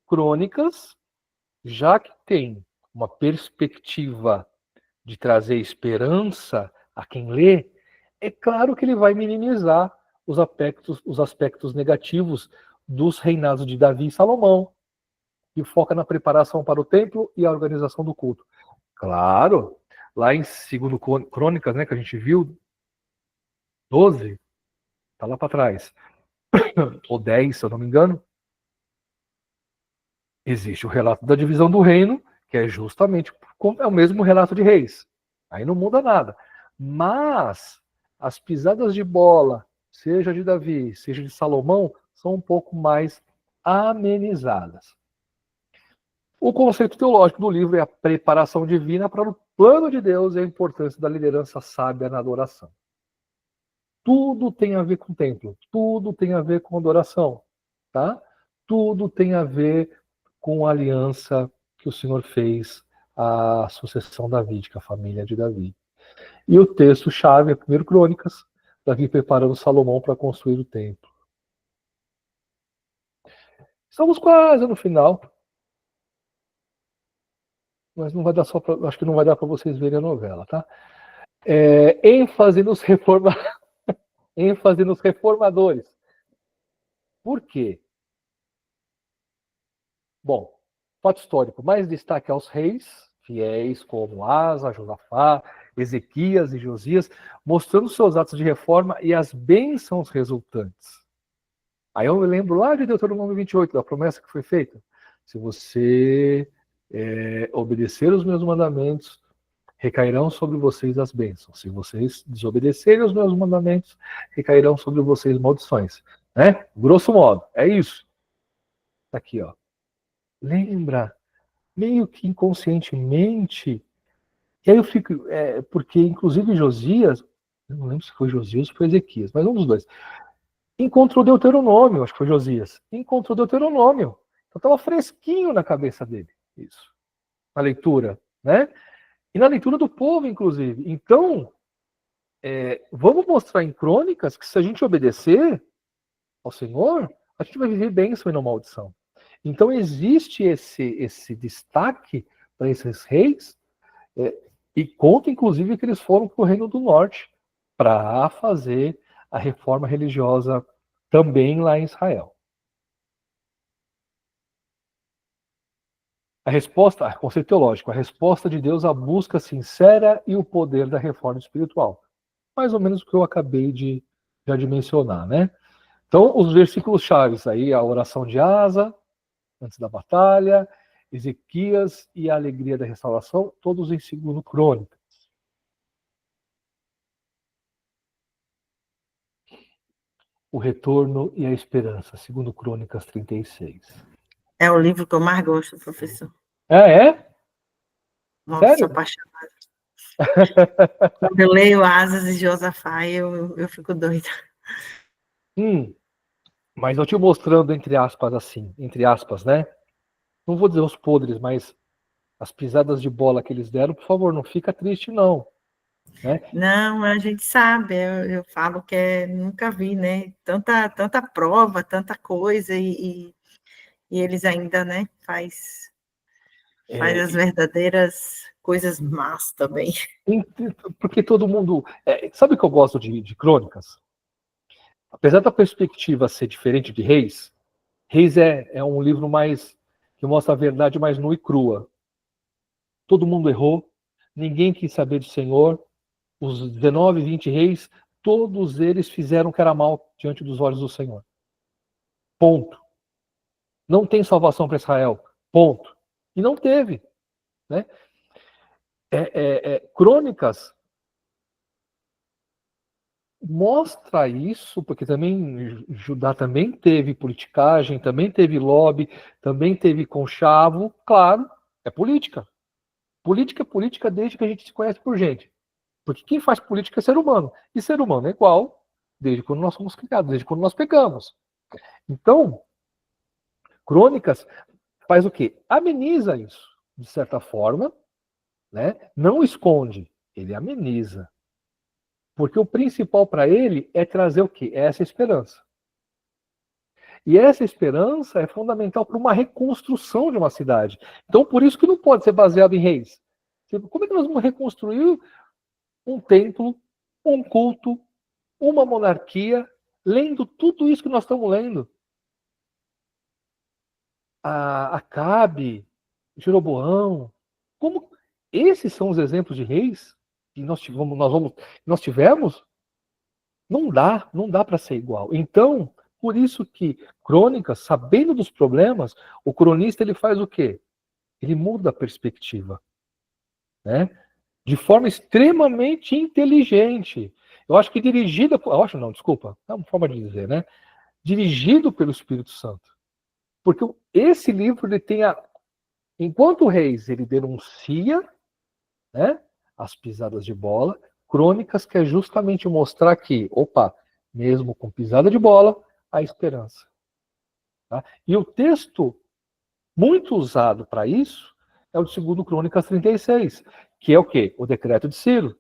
Crônicas, já que tem uma perspectiva de trazer esperança a quem lê, é claro que ele vai minimizar os aspectos negativos dos reinados de Davi e Salomão, que foca na preparação para o templo e a organização do culto. Claro, lá em 2 Crônicas, né, que a gente viu, 12, tá lá para trás, ou 10, se eu não me engano, existe o relato da divisão do reino, que é justamente é o mesmo relato de Reis. Aí não muda nada. Mas as pisadas de bola, seja de Davi, seja de Salomão, são um pouco mais amenizadas. O conceito teológico do livro é a preparação divina para o plano de Deus e a importância da liderança sábia na adoração. Tudo tem a ver com o templo, tudo tem a ver com adoração, tá? Tudo tem a ver com a aliança que o Senhor fez à sucessão davídica, a família de Davi. E o texto-chave é 1 Crônicas, Davi preparando Salomão para construir o templo. Estamos quase no final. Mas não vai dar acho que não vai dar para vocês verem a novela, tá? ênfase nos reformadores. ênfase nos reformadores. Por quê? Bom, fato histórico, mais destaque aos reis fiéis, como Asa, Josafá, Ezequias e Josias, mostrando seus atos de reforma e as bênçãos resultantes. Aí eu me lembro lá de Deuteronômio 28, da promessa que foi feita. Se você obedecer os meus mandamentos, recairão sobre vocês as bênçãos. Se vocês desobedecerem os meus mandamentos, recairão sobre vocês maldições. Né? Grosso modo, é isso. Tá aqui, ó. Lembra, meio que inconscientemente. E aí eu fico, porque inclusive Josias, eu não lembro se foi Josias ou foi Ezequias, mas um dos dois, encontrou Deuteronômio, acho que foi Josias, encontrou Deuteronômio. Então estava fresquinho na cabeça dele, isso, na leitura, né? E na leitura do povo, inclusive. Então, vamos mostrar em Crônicas que se a gente obedecer ao Senhor, a gente vai viver bênção e não maldição. Então existe esse destaque para esses reis, e conta, inclusive, que eles foram para o Reino do Norte para fazer a reforma religiosa também lá em Israel. A resposta, conceito teológico, a resposta de Deus à busca sincera e o poder da reforma espiritual. Mais ou menos o que eu acabei de mencionar, né? Então, os versículos chaves aí, a oração de Asa, antes da batalha, Ezequias e a alegria da restauração, todos em 2 Crônicas. O retorno e a esperança, 2 Crônicas 36. É o livro que eu mais gosto, professor. É? Nossa, Sério? sou apaixonada. Quando eu leio Asas e Josafá, eu fico doida. Mas eu te mostrando, entre aspas, assim, entre aspas, né? Não vou dizer os podres, mas as pisadas de bola que eles deram, por favor, não fica triste, não. Né? Não, a gente sabe, eu falo que nunca vi, né? Tanta prova, tanta coisa, e eles ainda, né, faz as verdadeiras coisas más também. Porque todo mundo... sabe o que eu gosto de Crônicas? Apesar da perspectiva ser diferente de Reis, Reis é um livro mais que mostra a verdade mais nua e crua. Todo mundo errou, ninguém quis saber do Senhor, os 19, 20 reis, todos eles fizeram o que era mal diante dos olhos do Senhor. Ponto. Não tem salvação para Israel. Ponto. E não teve. Né? Crônicas mostra isso, porque também Judá também teve politicagem, também teve lobby, também teve conchavo. Claro, é política. Política é política desde que a gente se conhece por gente. Porque quem faz política é ser humano. E ser humano é igual desde quando nós somos criados, desde quando nós pegamos. Então, Crônicas faz o quê? Ameniza isso, de certa forma, né? Não esconde, ele ameniza. Porque o principal para ele é trazer o quê? É essa esperança. E essa esperança é fundamental para uma reconstrução de uma cidade. Então, por isso que não pode ser baseado em reis. Como é que nós vamos reconstruir um templo, um culto, uma monarquia, lendo tudo isso que nós estamos lendo? Acabe, Jeroboão, como esses são os exemplos de reis que nós tivemos? Não dá para ser igual. Então, por isso que Crônicas, sabendo dos problemas, o cronista ele faz o quê? Ele muda a perspectiva, né? De forma extremamente inteligente. Eu acho que é uma forma de dizer, né? Dirigido pelo Espírito Santo. Porque esse livro ele tem enquanto o Reis ele denuncia, né, as pisadas de bola, Crônicas quer justamente mostrar que, mesmo com pisada de bola, há esperança. Tá? E o texto muito usado para isso é o de 2 Crônicas 36, que é o quê? O decreto de Ciro.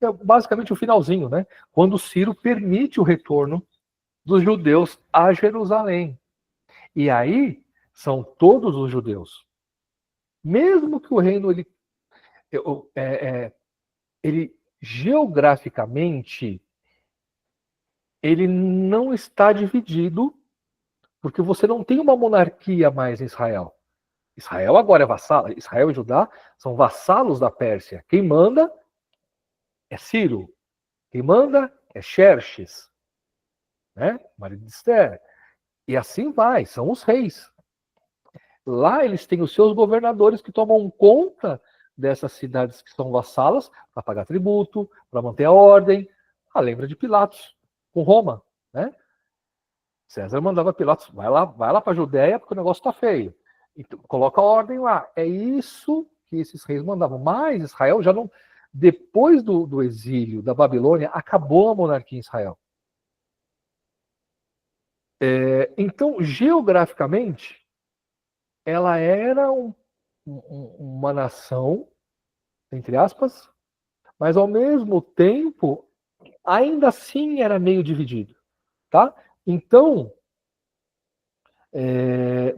É basicamente o finalzinho, né? Quando Ciro permite o retorno dos judeus a Jerusalém. E aí são todos os judeus. Mesmo que o reino ele geograficamente ele não está dividido, porque você não tem uma monarquia mais em Israel. Israel agora é vassalo. Israel e Judá são vassalos da Pérsia. Quem manda é Ciro. Quem manda é Xerxes, né? Marido de Esther. E assim vai, são os reis. Lá eles têm os seus governadores que tomam conta dessas cidades que são vassalas para pagar tributo, para manter a ordem. Lembra de Pilatos com Roma, né? César mandava Pilatos, vai lá para a Judéia porque o negócio está feio. Então, coloca a ordem lá. É isso que esses reis mandavam. Mas Israel já não... Depois do exílio da Babilônia, acabou a monarquia em Israel. Então, geograficamente, ela era uma nação, entre aspas, mas ao mesmo tempo, ainda assim era meio dividido. Tá? Então,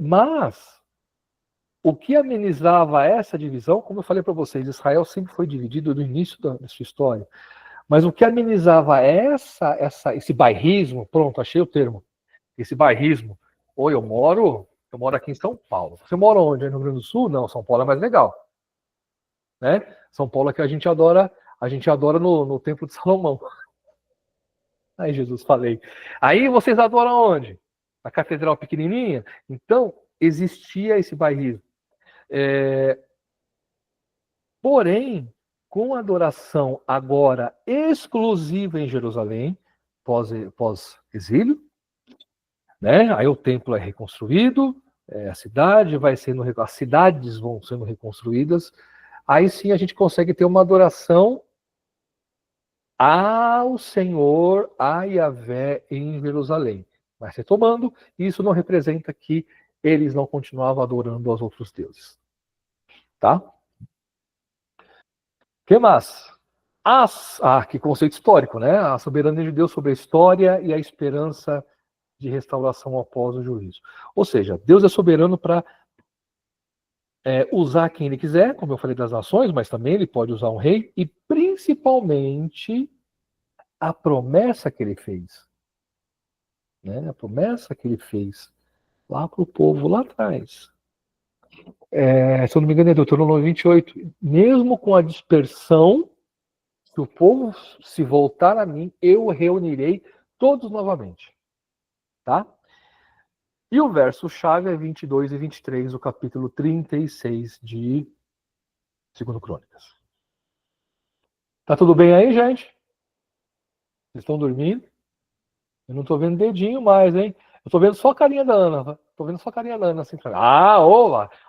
mas o que amenizava essa divisão, como eu falei para vocês, Israel sempre foi dividido no início da sua história, mas o que amenizava esse bairrismo, pronto, achei o termo, esse bairrismo, eu moro aqui em São Paulo. Você mora onde? No Rio Grande do Sul? Não, São Paulo é mais legal. Né? São Paulo é que a gente adora no Templo de Salomão. Aí, Jesus, falei. Aí vocês adoram onde? A catedral pequenininha? Então, existia esse bairrismo. Porém, com a adoração agora exclusiva em Jerusalém, pós-exílio, né? Aí o templo é reconstruído, as cidades vão sendo reconstruídas, aí sim a gente consegue ter uma adoração ao Senhor, a Yahvé em Jerusalém. Mas retomando, isso não representa que eles não continuavam adorando aos outros deuses. Tá? Que mais? Que conceito histórico, né? A soberania de Deus sobre a história e a esperança de restauração após o juízo. Ou seja, Deus é soberano para usar quem ele quiser, como eu falei das nações, mas também ele pode usar um rei, e principalmente a promessa que ele fez. Né? A promessa que ele fez lá para o povo lá atrás. Se eu não me engano, é Deuteronômio 28. Mesmo com a dispersão, se o povo se voltar a mim, eu reunirei todos novamente. Tá? E o verso-chave é 22 e 23 do capítulo 36 de 2 Crônicas. Tá tudo bem aí, gente? Vocês estão dormindo? Eu não tô vendo dedinho mais, hein? Eu tô vendo só a carinha da Ana. Tô vendo só a carinha da Ana assim.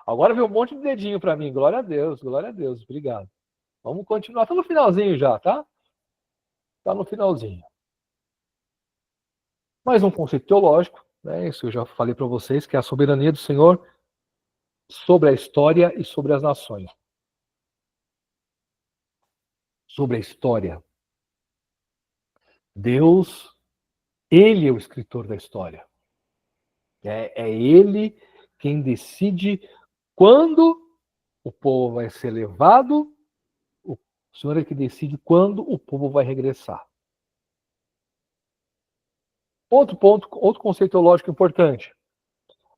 Agora veio um monte de dedinho para mim. Glória a Deus, obrigado. Vamos continuar. Tá no finalzinho já, tá? Tá no finalzinho. Mais um conceito teológico, né? Isso eu já falei para vocês, que é a soberania do Senhor sobre a história e sobre as nações. Sobre a história. Deus, ele é o escritor da história. É ele quem decide quando o povo vai ser levado, o Senhor é que decide quando o povo vai regressar. Outro conceito teológico importante.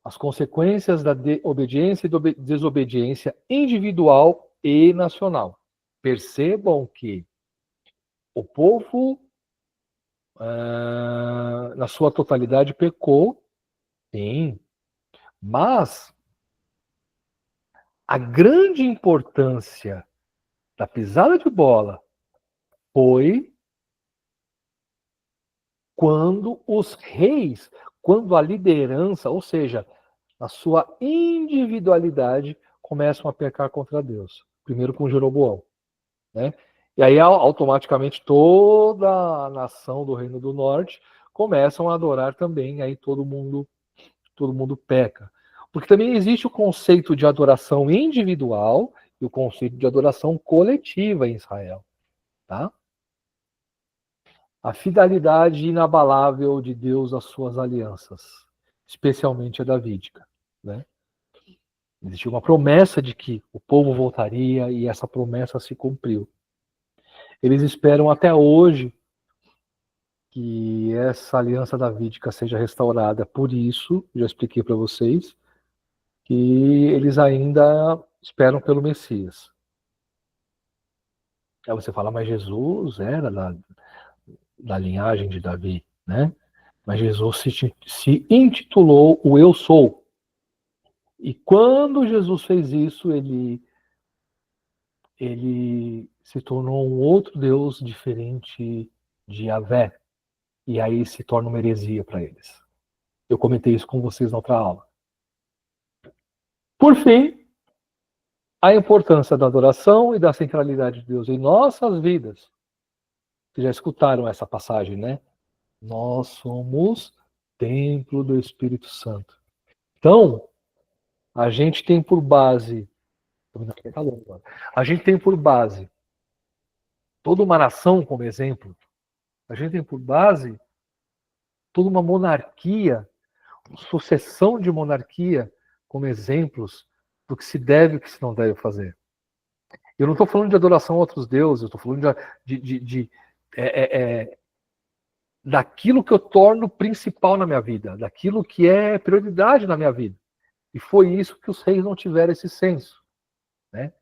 As consequências da obediência e desobediência individual e nacional. Percebam que o povo, na sua totalidade, pecou, sim, mas a grande importância da pisada de bola foi quando os reis, quando a liderança, ou seja, a sua individualidade, começam a pecar contra Deus. Primeiro com Jeroboão, né? E aí automaticamente toda a nação do Reino do Norte começam a adorar também, aí todo mundo peca. Porque também existe o conceito de adoração individual e o conceito de adoração coletiva em Israel, tá? A fidelidade inabalável de Deus às suas alianças, especialmente a davídica, né? Existia uma promessa de que o povo voltaria e essa promessa se cumpriu. Eles esperam até hoje que essa aliança davídica seja restaurada. Por isso, já expliquei para vocês, que eles ainda esperam pelo Messias. Aí você fala, mas Jesus era da linhagem de Davi, né? Mas Jesus se intitulou o Eu Sou. E quando Jesus fez isso, ele se tornou um outro Deus diferente de Yahvé. E aí se torna uma heresia para eles. Eu comentei isso com vocês na outra aula. Por fim, a importância da adoração e da centralidade de Deus em nossas vidas. Vocês já escutaram essa passagem, né? Nós somos templo do Espírito Santo. Então, a gente tem por base, a gente tem por base toda uma nação como exemplo. A gente tem por base toda uma monarquia, sucessão de monarquia como exemplos do que se deve e o que se não deve fazer. Eu não estou falando de adoração a outros deuses, eu estou falando daquilo que eu torno principal na minha vida, daquilo que é prioridade na minha vida. E foi isso que os reis não tiveram esse senso, né?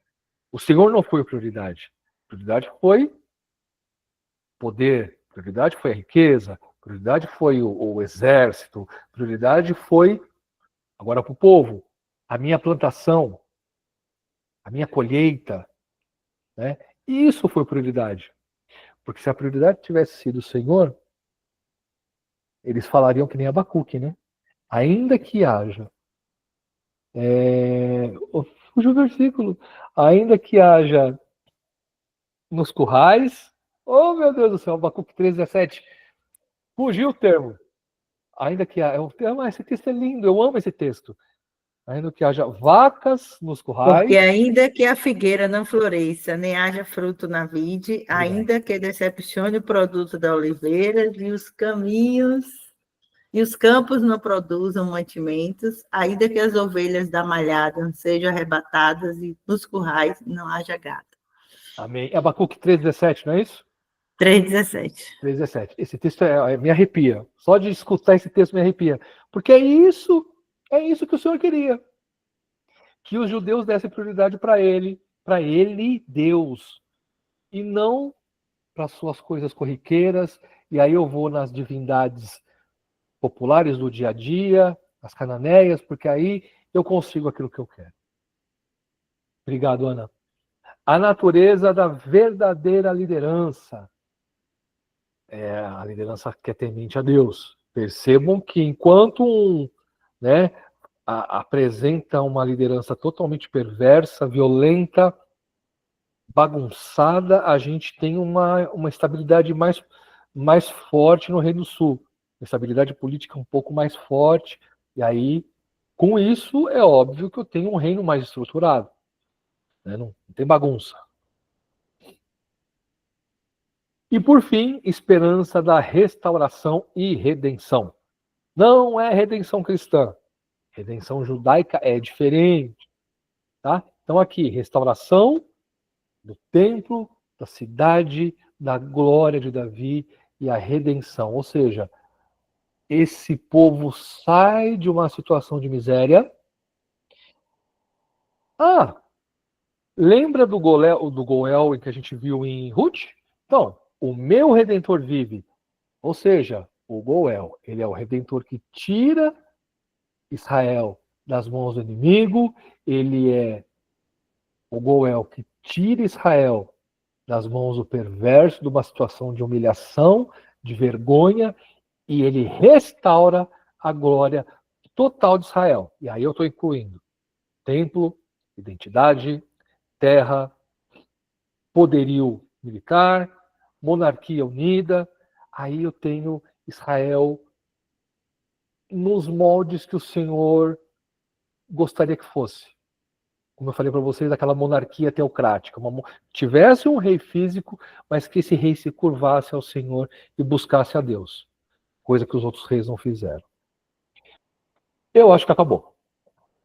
O Senhor não foi a prioridade. A prioridade foi poder, a prioridade foi a riqueza, a prioridade foi o exército, a prioridade foi, agora para o povo, a minha plantação, a minha colheita, né? E isso foi prioridade. Porque se a prioridade tivesse sido o Senhor, eles falariam que nem Abacuque, né? Ainda que haja. Fugiu o versículo. Ainda que haja nos currais. Oh, meu Deus do céu, Abacuque 3,17. Fugiu o termo. Ainda que haja. Esse texto é lindo, eu amo esse texto. Ainda que haja vacas nos currais. Porque ainda que a figueira não floresça, nem haja fruto na vide, ainda que decepcione o produto da oliveira, e os caminhos e os campos não produzam mantimentos, ainda que as ovelhas da malhada sejam arrebatadas e nos currais não haja gado. Amém. Abacuque 3,17, não é isso? 3,17. 3,17. Esse texto me arrepia. Só de escutar esse texto me arrepia. Porque é isso que o Senhor queria. Que os judeus dessem prioridade para ele, Deus, e não para suas coisas corriqueiras. E aí eu vou nas divindades populares do dia a dia, as cananeias, porque aí eu consigo aquilo que eu quero. Obrigado, Ana. A natureza da verdadeira liderança é a liderança que é temente a Deus. Percebam que enquanto apresenta uma liderança totalmente perversa, violenta, bagunçada, a gente tem uma estabilidade mais forte no Reino do Sul. Uma estabilidade política um pouco mais forte. E aí, com isso, é óbvio que eu tenho um reino mais estruturado. Né? Não tem bagunça. E, por fim, esperança da restauração e redenção. Não é redenção cristã. Redenção judaica é diferente. Tá? Então, aqui, restauração do templo, da cidade, da glória de Davi e a redenção. Ou seja, esse povo sai de uma situação de miséria. Lembra do Goel que a gente viu em Ruth? Então, o meu Redentor vive. Ou seja, o Goel, ele é o Redentor que tira Israel das mãos do inimigo, ele é o Goel que tira Israel das mãos do perverso, de uma situação de humilhação, de vergonha, e ele restaura a glória total de Israel. E aí eu estou incluindo templo, identidade, terra, poderio militar, monarquia unida. Aí eu tenho Israel nos moldes que o Senhor gostaria que fosse. Como eu falei para vocês, aquela monarquia teocrática. Tivesse um rei físico, mas que esse rei se curvasse ao Senhor e buscasse a Deus. Coisa que os outros reis não fizeram. Eu acho que acabou.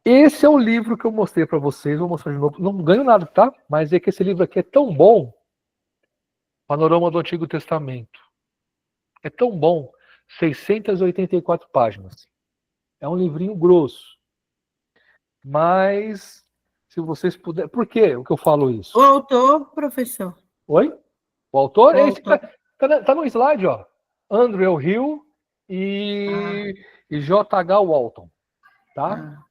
Esse é o livro que eu mostrei para vocês. Vou mostrar de novo. Não ganho nada, tá? Mas é que esse livro aqui é tão bom. Panorama do Antigo Testamento. É tão bom. 684 páginas. É um livrinho grosso. Mas, se vocês puderem... Por que eu falo isso? O autor, professor. Oi? O autor? O Esse autor. tá no slide, ó. Andrew Hill e J.H. Walton. Tá?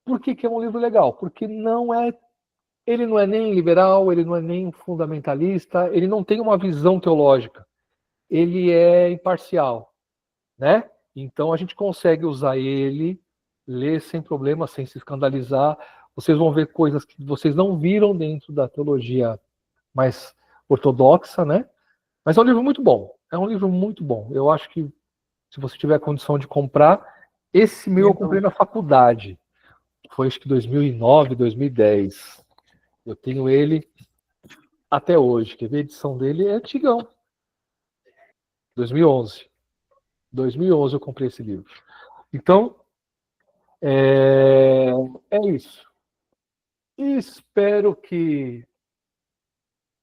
Por que é um livro legal? Porque ele não é nem liberal, ele não é nem fundamentalista, ele não tem uma visão teológica. Ele é imparcial, né? Então a gente consegue usar ele, ler sem problema, sem se escandalizar. Vocês vão ver coisas que vocês não viram dentro da teologia mais ortodoxa, né? Mas é um livro muito bom. É um livro muito bom. Eu acho que se você tiver condição de comprar, esse meu eu comprei na faculdade. Foi acho que 2009, 2010. Eu tenho ele até hoje. Quer ver? A edição dele é antigão. 2011. 2011 eu comprei esse livro. Então, é isso. E espero que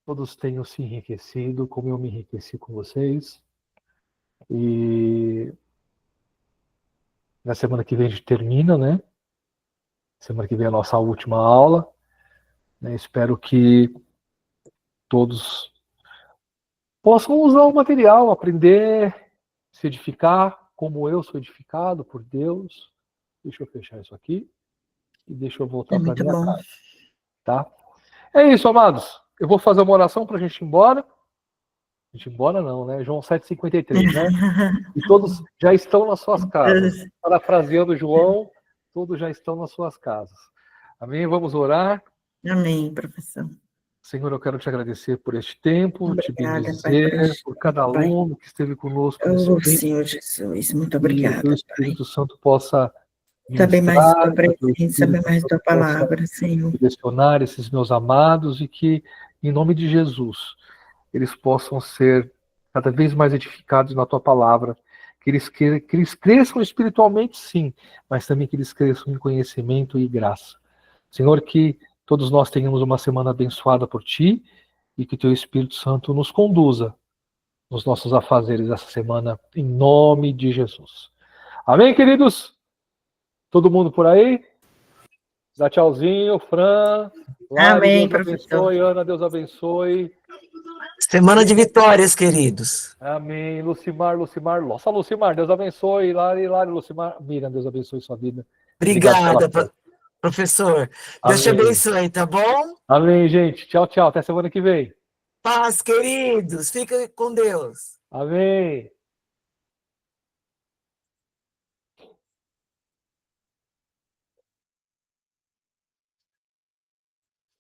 todos tenham se enriquecido, como eu me enriqueci com vocês. E na semana que vem a gente termina, né? Semana que vem é a nossa última aula. Né? Espero que todos possam usar o material, aprender, se edificar, como eu sou edificado por Deus. Deixa eu fechar isso aqui e deixa eu voltar para minha casa. Tá? É isso, amados. Eu vou fazer uma oração para a gente ir embora. A gente ir embora não, né? João 7,53, né? E todos já estão nas suas casas. Parafraseando João, todos já estão nas suas casas. Amém? Vamos orar. Amém, professor. Senhor, eu quero te agradecer por este tempo, Obrigada, te bendizer, por cada aluno que esteve conosco nesse tempo. Senhor Jesus, muito obrigada. Que o Espírito Santo possa saber mais da tua ministrar, presença, saber mais da tua palavra, Senhor. direcionar esses meus amados e que, em nome de Jesus, eles possam ser cada vez mais edificados na tua palavra, que eles cresçam espiritualmente, sim, mas também que eles cresçam em conhecimento e graça. Senhor, que todos nós tenhamos uma semana abençoada por ti e que teu Espírito Santo nos conduza nos nossos afazeres essa semana, em nome de Jesus. Amém, queridos? Todo mundo por aí? Dá tchauzinho, Fran. Lari, Amém, Deus professor. abençoe. Ana, Deus abençoe. Semana de vitórias, queridos. Amém. Lucimar. Nossa, Lucimar, Deus abençoe. Lari, Lucimar. Miriam, Deus abençoe sua vida. Obrigada, professor. Deus te abençoe, tá bom? Amém, gente. Tchau, tchau. Até semana que vem. Paz, queridos. Fica com Deus. Amém.